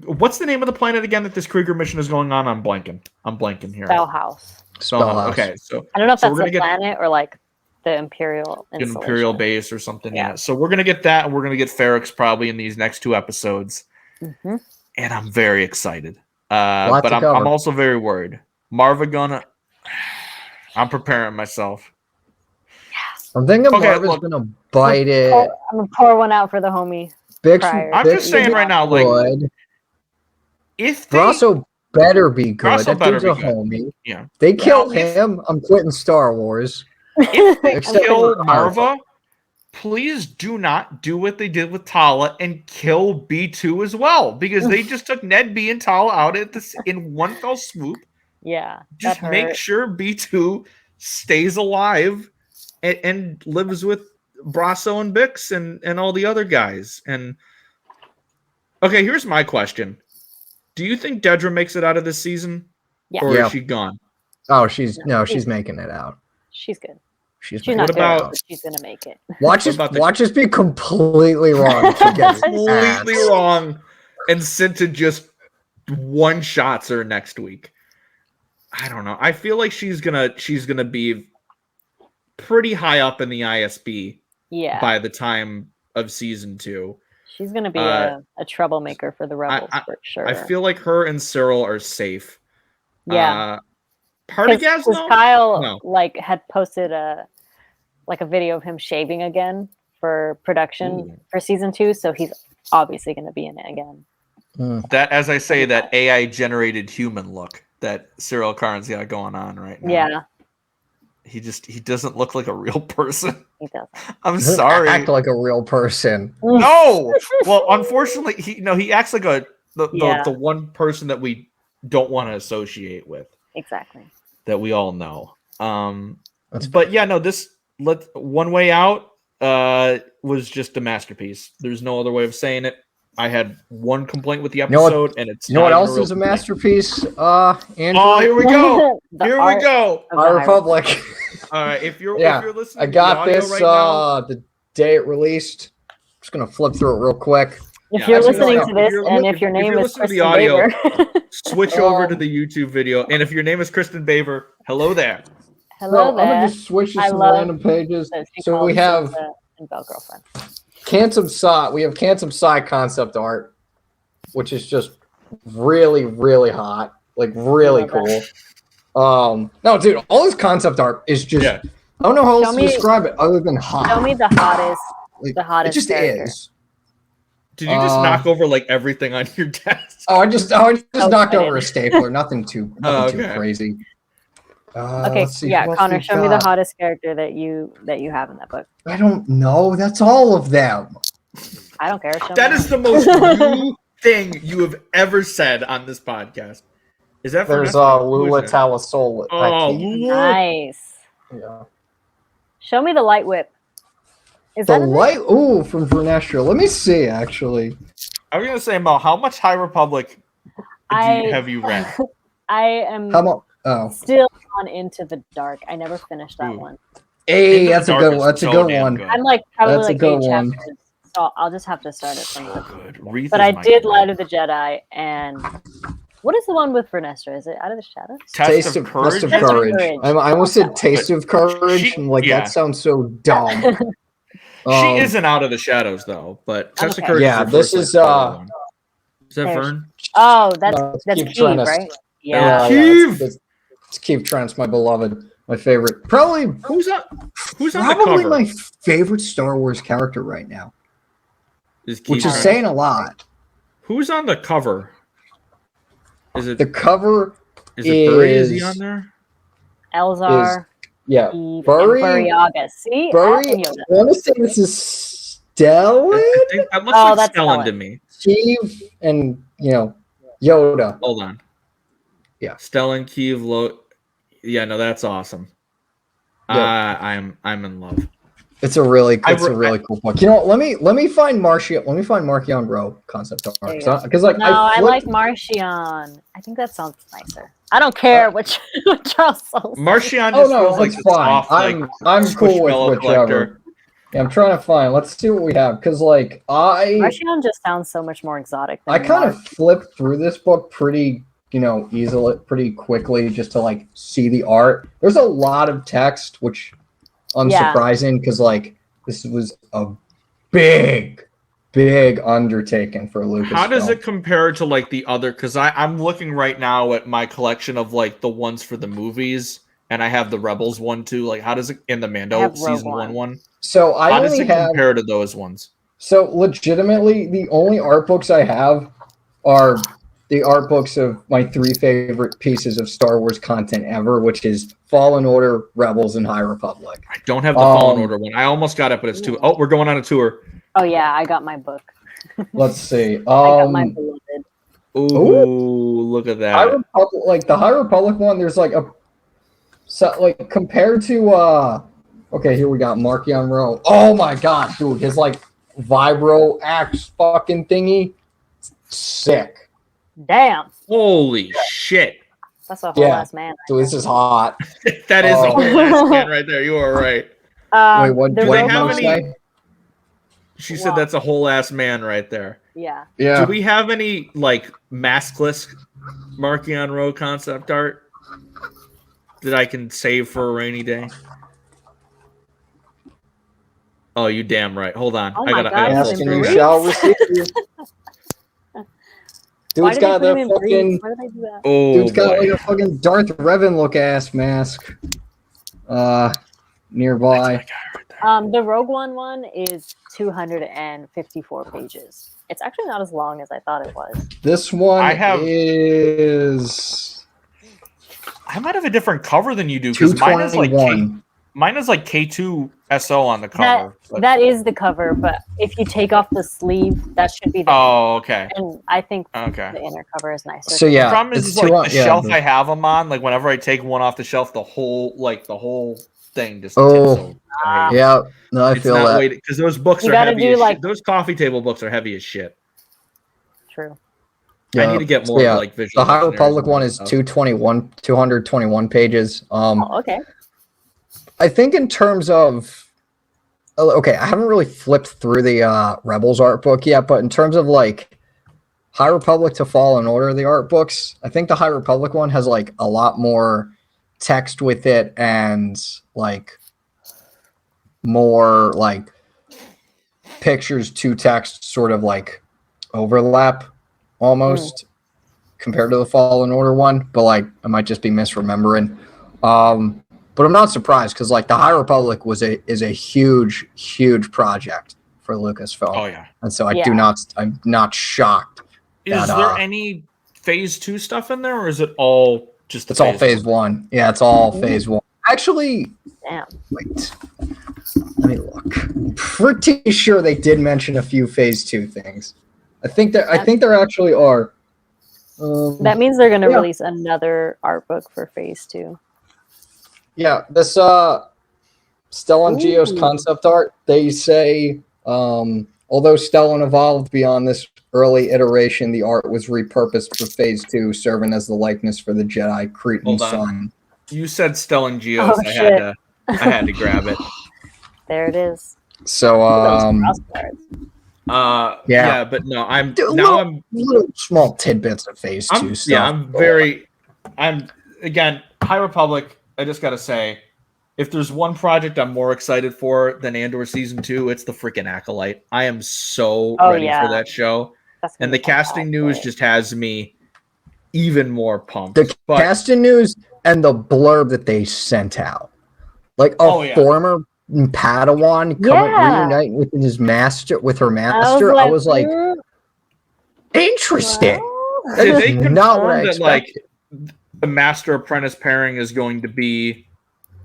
What's the name of the planet again that this Krieger mission is going on? I'm blanking here. Spellhouse. Okay, so I don't know if that's the planet or like the Imperial base or something. Yeah. So we're gonna get that, and we're gonna get Ferrix probably in these next 2 episodes. Mm-hmm. And I'm very excited. But I'm also very worried. I'm preparing myself. I'm thinking Marva's gonna bite it. I'm gonna pour one out for the homie. I'm just saying right now, like, if Brasso better be good. That dude's a homie. Yeah. They kill him, I'm quitting Star Wars. If they kill Marva, please do not do what they did with Tala and kill B2 as well, because they just took Ned B and Tala out in one fell swoop. Yeah. Just make sure B2 stays alive and lives with Brasso and Bix and all the other guys. And okay, here's my question. Do you think Dedra makes it out of this season? Yeah. Or Yeah. is she gone? Oh, she's making it out. She's good. She's She's making not it good, out. but she's gonna make it. Watch us be completely wrong. Completely wrong, and sent to just one shots her next week. I don't know. I feel like she's gonna be pretty high up in the ISB by the time of season 2. She's gonna be a troublemaker for the Rebels for sure. I feel like her and Cyril are safe. Yeah. Partagas, no? Kyle had posted a video of him shaving again for production for season 2, so he's obviously going to be in it again. That, as I say, that AI generated human look that Cyril Karn's got going on right now. Yeah. He doesn't look like a real person. He doesn't. I'm sorry. Act like a real person. No. Well, unfortunately, he acts like the one person that we don't want to associate with. Exactly. That we all know. But yeah, no, One Way Out was just a masterpiece. There's no other way of saying it. I had one complaint with the episode, and it's what else is a masterpiece? Andrew? Oh, here we go. Here we go. High Republic. All right, if you're listening, I got to the this right now, the day it released. Just gonna flip through it real quick. If you're listening to this, and if your name is Kristen Baver, switch over to the YouTube video. And if your name is Kristen Baver, hello there. Hello there. I'm gonna just switch to some random pages. So we have Belle Girlfriend. Cantum Psi. We have Cantum Psi concept art, which is just really, really hot. Like really cool. No, dude, all this concept art is just I don't know how else to describe it other than hot. Show me the hottest it just character. is. Did you just knock over everything on your desk? I just knocked over a stapler. Nothing too crazy. Okay, Connor, show me the hottest character that you have in that book. I don't know. That's all of them. I don't care. That is the most new thing you have ever said on this podcast. Is that there's Lula Talasola? Oh, nice. Yeah. Show me the light whip. Is the that light? Ooh, from Vernestra. Let me see. Actually, I was gonna say, Mo, how much High Republic have you read? I am still on Into the Dark. I never finished that one. Hey, that's a good one. That's a good one. I'm probably 8 chapters, so I'll just have to start it from there. But I did Light of the Jedi, and what is the one with Vernestra? Is it Out of the Shadows? Taste of Courage. I almost said Taste of Courage. That sounds so dumb. She isn't Out of the Shadows though, but Taste of Courage. Yeah, this is. Is that Vern? Oh, that's Keeve, right? Yeah. Keeve. It's Keeve Trent's my beloved, my favorite. Probably who's on the probably cover? My favorite Star Wars character right now, which is saying a lot. Who's on the cover? Is it the cover? Is it Burry? Is he on there? Elzar. Burry. See, Burry. I want to say this is Stellan. That looks like Stellan to me. Keeve and Yoda. Hold on. Yeah, Stellan, Keeve, yeah, no, that's awesome. Yeah. I'm in love. It's a really cool book. You know what? Let me find Marchion Rowe concept art because I like Marchion. I think that sounds nicer. I don't care what Charles says. Marchion. It's fine. I'm cool with whichever. Yeah, I'm trying to find. Let's see what we have because Marchion just sounds so much more exotic. I kind of flipped through this book pretty easily, pretty quickly just to see the art. There's a lot of text, which unsurprising because this was a big undertaking for Lucas. How does it compare to the other? Because I'm looking right now at my collection of the ones for the movies, and I have the Rebels one too. How does it in the Mando season one? So how does it compare to those ones? So legitimately, the only art books I have are the art books of my 3 favorite pieces of Star Wars content ever, which is Fallen Order, Rebels, and High Republic. I don't have the Fallen Order one. I almost got it, but it's too. Oh, we're going on a tour. Oh yeah, I got my book. Let's see. I got my beloved. Ooh, look at that. High Republic, the High Republic one. There's compared to okay, here we got Marchion Rowe. Oh my god, dude, his Vibro axe fucking thingy, sick. Damn. Holy shit. That's a whole Yeah. ass man. So this is hot. That is a Oh. whole ass man right there. You are right. Wait, what the did they Rogue have you One- any- say? She said that's a whole ass man right there. Yeah. Yeah. Do we have any like maskless Markion Row concept art that I can save for a rainy day? Oh, you damn right. Hold on. Oh I my gotta God, Ask it's and in you briefs? shall receive. Why Dude's did they got put him the in fucking. briefs? Why did they do that? Oh, Dude's got boy. like a fucking Darth Revan look ass mask. Nearby. The Rogue One is 254 pages. It's actually not as long as I thought it was. This one I have- is I might have a different cover than you do because mine is like 221. mine is like K2 SO on the cover. but- That is the cover, but if you take off the sleeve, that should be the Oh, okay. and I think Okay. the inner cover is nicer. So yeah, The problem is, it's like two- the yeah, shelf the- I have them on. Like whenever I take one off the shelf, the whole thing just Oh. tips over. Ah. Yeah, no, I It's feel not that. weighted because those books You are gotta heavy do, as like- shit. Those coffee table books are heavy as shit. True. I need to get more yeah, like visual. the High dictionaries Republic and one that is stuff. 221 pages. Oh, okay. I think in terms of okay, I haven't really flipped through the Rebels art book yet, but in terms of like High Republic to Fallen Order, the art books, I think the High Republic one has like a lot more text with it and like more like pictures to text sort of like overlap almost compared to the Fallen Order one, but like I might just be misremembering. But I'm not surprised because like the High Republic is a huge project for Lucasfilm. Oh yeah. And so Yeah. I'm not shocked. Is that, there any Phase 2 stuff in there, or is it all just the It's all phase one. Yeah, it's all phase one. Actually, Damn. wait. Let me look. I'm pretty sure they did mention a few phase 2 things. I think there actually are. That means they're going to Yeah. release another art book for Phase 2. Yeah, this Stellan Geo's Ooh. concept art, they say although Stellan evolved beyond this early iteration, the art was repurposed for phase 2, serving as the likeness for the Jedi Cretan Hold on. sun. You said Stellan Geos. Oh, I had to grab it. There it is. So Those cross guards. Yeah, but no, I'm Dude, now I'm little small tidbits of phase 2 stuff. yeah, I'm again, High Republic, I just gotta say, if there's one project I'm more excited for than Andor season 2, it's the freaking Acolyte. I am so Oh, ready yeah. for that show. That's gonna And the be casting news fantastic. just has me even more pumped. The But casting news and the blurb that they sent out. Like a Oh, yeah. former Padawan Yeah. reuniting with his master, with her I master. I was like, "Mm, interesting. well." That did is they not what I confirm that like expected. the master apprentice pairing is going to be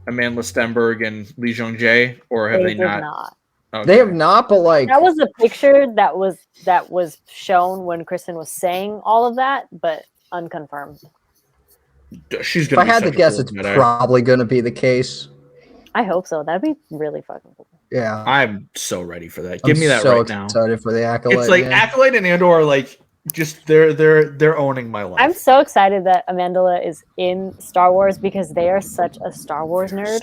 Amandla Stenberg and Lee Jong Jae, or have they did not? Okay. They have not, but like That was a picture that was shown when Kristen was saying all of that, but unconfirmed. She's if gonna I be had to such a guess, cool it's Jedi. probably going to be the case. I hope so. That'd be really fucking cool. Yeah. I'm so ready for that. Give I'm me that so right now. excited for the Acolyte. It's like man. Acolyte and Andor are like just they're owning my life. I'm so excited that Amandla is in Star Wars because they are such a Star Wars nerd.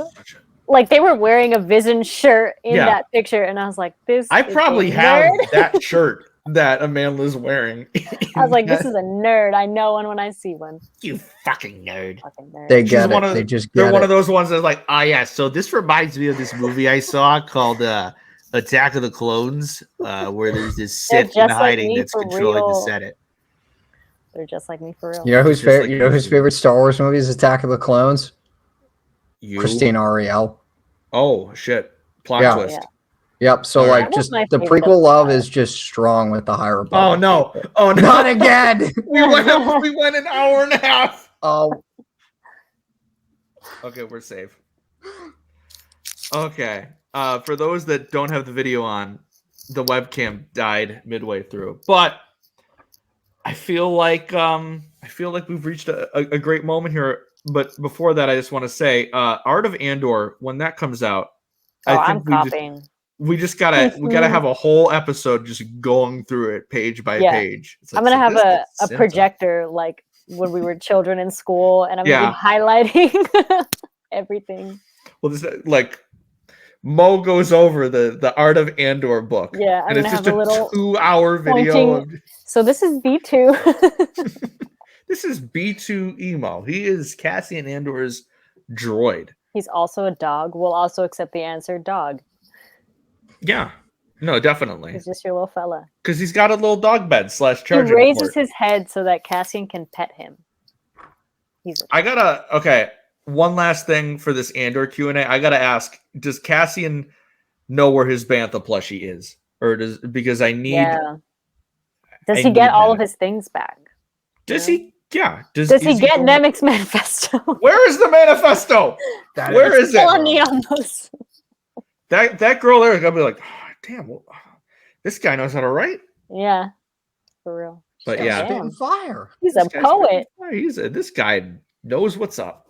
Like they were wearing a Vision shirt in Yeah. that picture, and I was like, "This." I is probably a have nerd. that shirt that Amanda's wearing. I was like, "This is a nerd. I know one when I see one." you fucking nerd. Fucking nerd. They She's get one it. of They just They're get one it. of those ones that's like, oh yeah, so this reminds me of this movie I saw called Attack of the Clones, where there's this They're Sith in just like hiding me that's for controlling the real. Senate. They're just like me for real. You know who's Just favorite? like You know whose you. favorite Star Wars movie is Attack of the Clones? You? Christine Ariel. Oh shit! Plot Yeah. twist. Yeah. Yep. So All right. like, That was just my the favorite prequel of love the- is just strong with the High Republic. Oh no! Oh no! Not again. we went an hour and a half. Oh, Okay, we're safe. Okay. For those that don't have the video on, the webcam died midway through. But I feel like we've reached a great moment here. But before that, I just want to say, Art of Andor, when that comes out, Oh, I I'm think we just copying. we gotta have a whole episode just going through it page by page. Like, I'm gonna have a projector like when we were children in school, and I'm gonna be highlighting everything. Well, this like Mo goes over the Art of Andor book. Yeah, and it's just a 2-hour video. So this is B2. This is B2 Emo. He is Cassian Andor's droid. He's also a dog. We'll also accept the answer dog. Yeah. No, definitely. He's just your little fella. Because he's got a little dog bed / charging He raises his head so that Cassian can pet him. One last thing for this Andor Q&A. I gotta ask, does Cassian know where his Bantha plushie is? Or because I need... Yeah. Does he get all of his things back? Does he? Yeah. Does he get Nemik's manifesto? Where is the manifesto? Where is it? That girl there is gonna be like, oh, damn, this guy knows how to write. Yeah, for real. But fire. He's a poet. This guy knows what's up.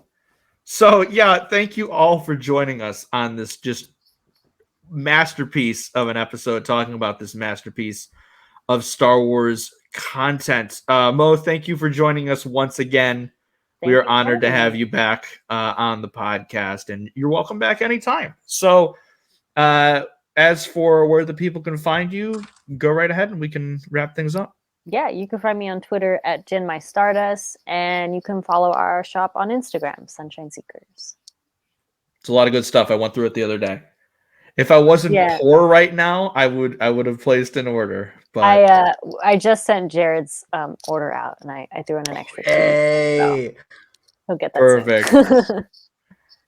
So yeah, thank you all for joining us on this just masterpiece of an episode, talking about this masterpiece of Star Wars content. Mo, thank you for joining us once again. We are honored to have you back on the podcast, and you're welcome back anytime. So as for where the people can find you, go right ahead and we can wrap things up. Yeah, you can find me on Twitter at JinMyStardust, and you can follow our shop on Instagram, Sunshine Seekers. It's a lot of good stuff. I went through it the other day. If I wasn't poor right now, I would have placed an order. But I just sent Jared's order out, and I threw in an extra. Hey, so he'll get that. Perfect. Soon.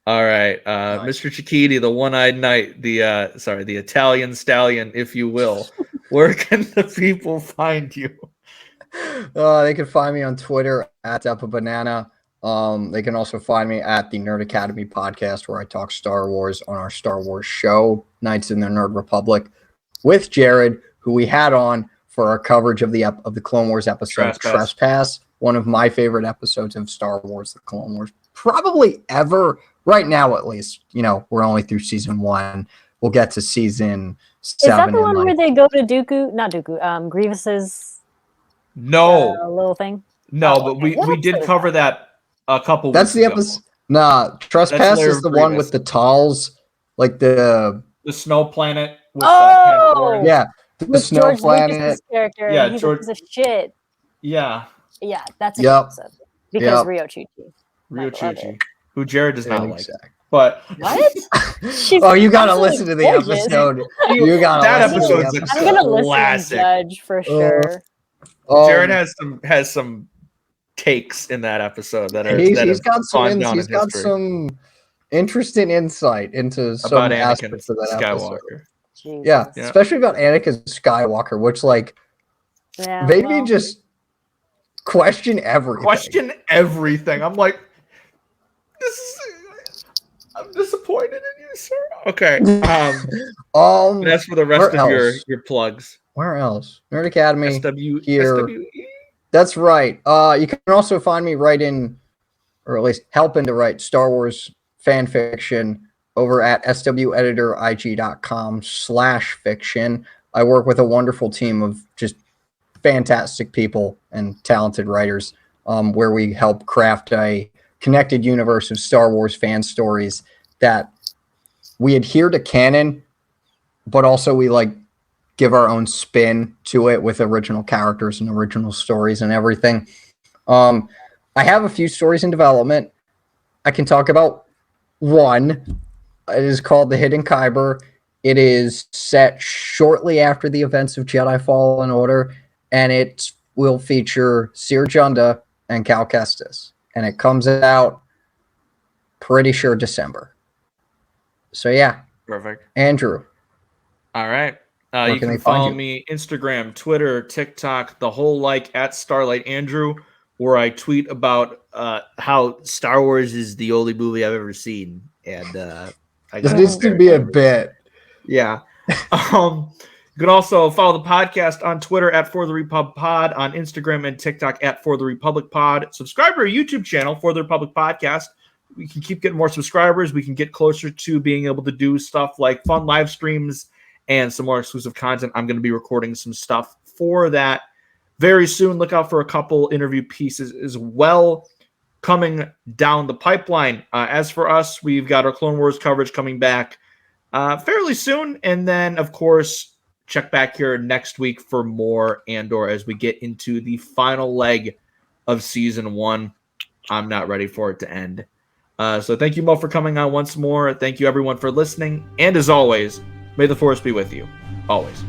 All right, Mr. Chiquiti, the one-eyed knight, the Italian stallion, if you will. Where can the people find you? They can find me on Twitter at @banana. They can also find me at the Nerd Academy podcast, where I talk Star Wars on our Star Wars show, Knights in the Nerd Republic, with Jared, who we had on for our coverage of the Clone Wars episode Trespass, one of my favorite episodes of Star Wars, the Clone Wars, probably ever. Right now, at least, we're only through season 1. We'll get to season 7. Is that the one where they go to Grievous's little thing? No, but we did cover that a couple That's weeks the episode. Nah, Trespass is the one with the Talls, like the snow planet. With the snow George planet. Lucas's character. Yeah, he's George. A piece of shit. Yeah. Yeah, that's a good episode. Because Rio Chuchi. Who Jared does not like. But what? You gotta listen to the episode. You gotta that listen episode's to the I'm gonna listen and judge for sure. Jared has some takes in that episode that are he's got some interesting insight into some aspects of that episode. Yeah, especially about Anakin Skywalker, which made me just question everything. I'm like, I'm disappointed in you, sir. Okay. That's for the rest of your plugs. Where else? Nerd Academy. SWE. That's right. You can also find me writing, or at least helping to write, Star Wars fan fiction over at sweditor.ig.com/fiction. I work with a wonderful team of just fantastic people and talented writers, where we help craft a connected universe of Star Wars fan stories that we adhere to canon, but also we give our own spin to it with original characters and original stories and everything. I have a few stories in development. I can talk about one. It is called The Hidden Kyber. It is set shortly after the events of Jedi Fallen Order, and it will feature Seer Junda and Cal Kestis. And it comes out pretty sure December. So yeah. Perfect. Andrew. All right. You can follow me Instagram, Twitter, TikTok, the whole at Starlight Andrew, where I tweet about how Star Wars is the only movie I've ever seen. And this needs to be a bit. Yeah. You can also follow the podcast on Twitter at For the Repub Pod, on Instagram and TikTok at For the Republic Pod. Subscribe to our YouTube channel, For the Republic Podcast. We can keep getting more subscribers. We can get closer to being able to do stuff like fun live streams and some more exclusive content. I'm going to be recording some stuff for that very soon. Look out for a couple interview pieces as well coming down the pipeline. As for us, we've got our Clone Wars coverage coming back fairly soon. And then, of course, check back here next week for more Andor as we get into the final leg of season 1. I'm not ready for it to end. So thank you, Mo, for coming on once more. Thank you, everyone, for listening. And as always, may the Force be with you. Always.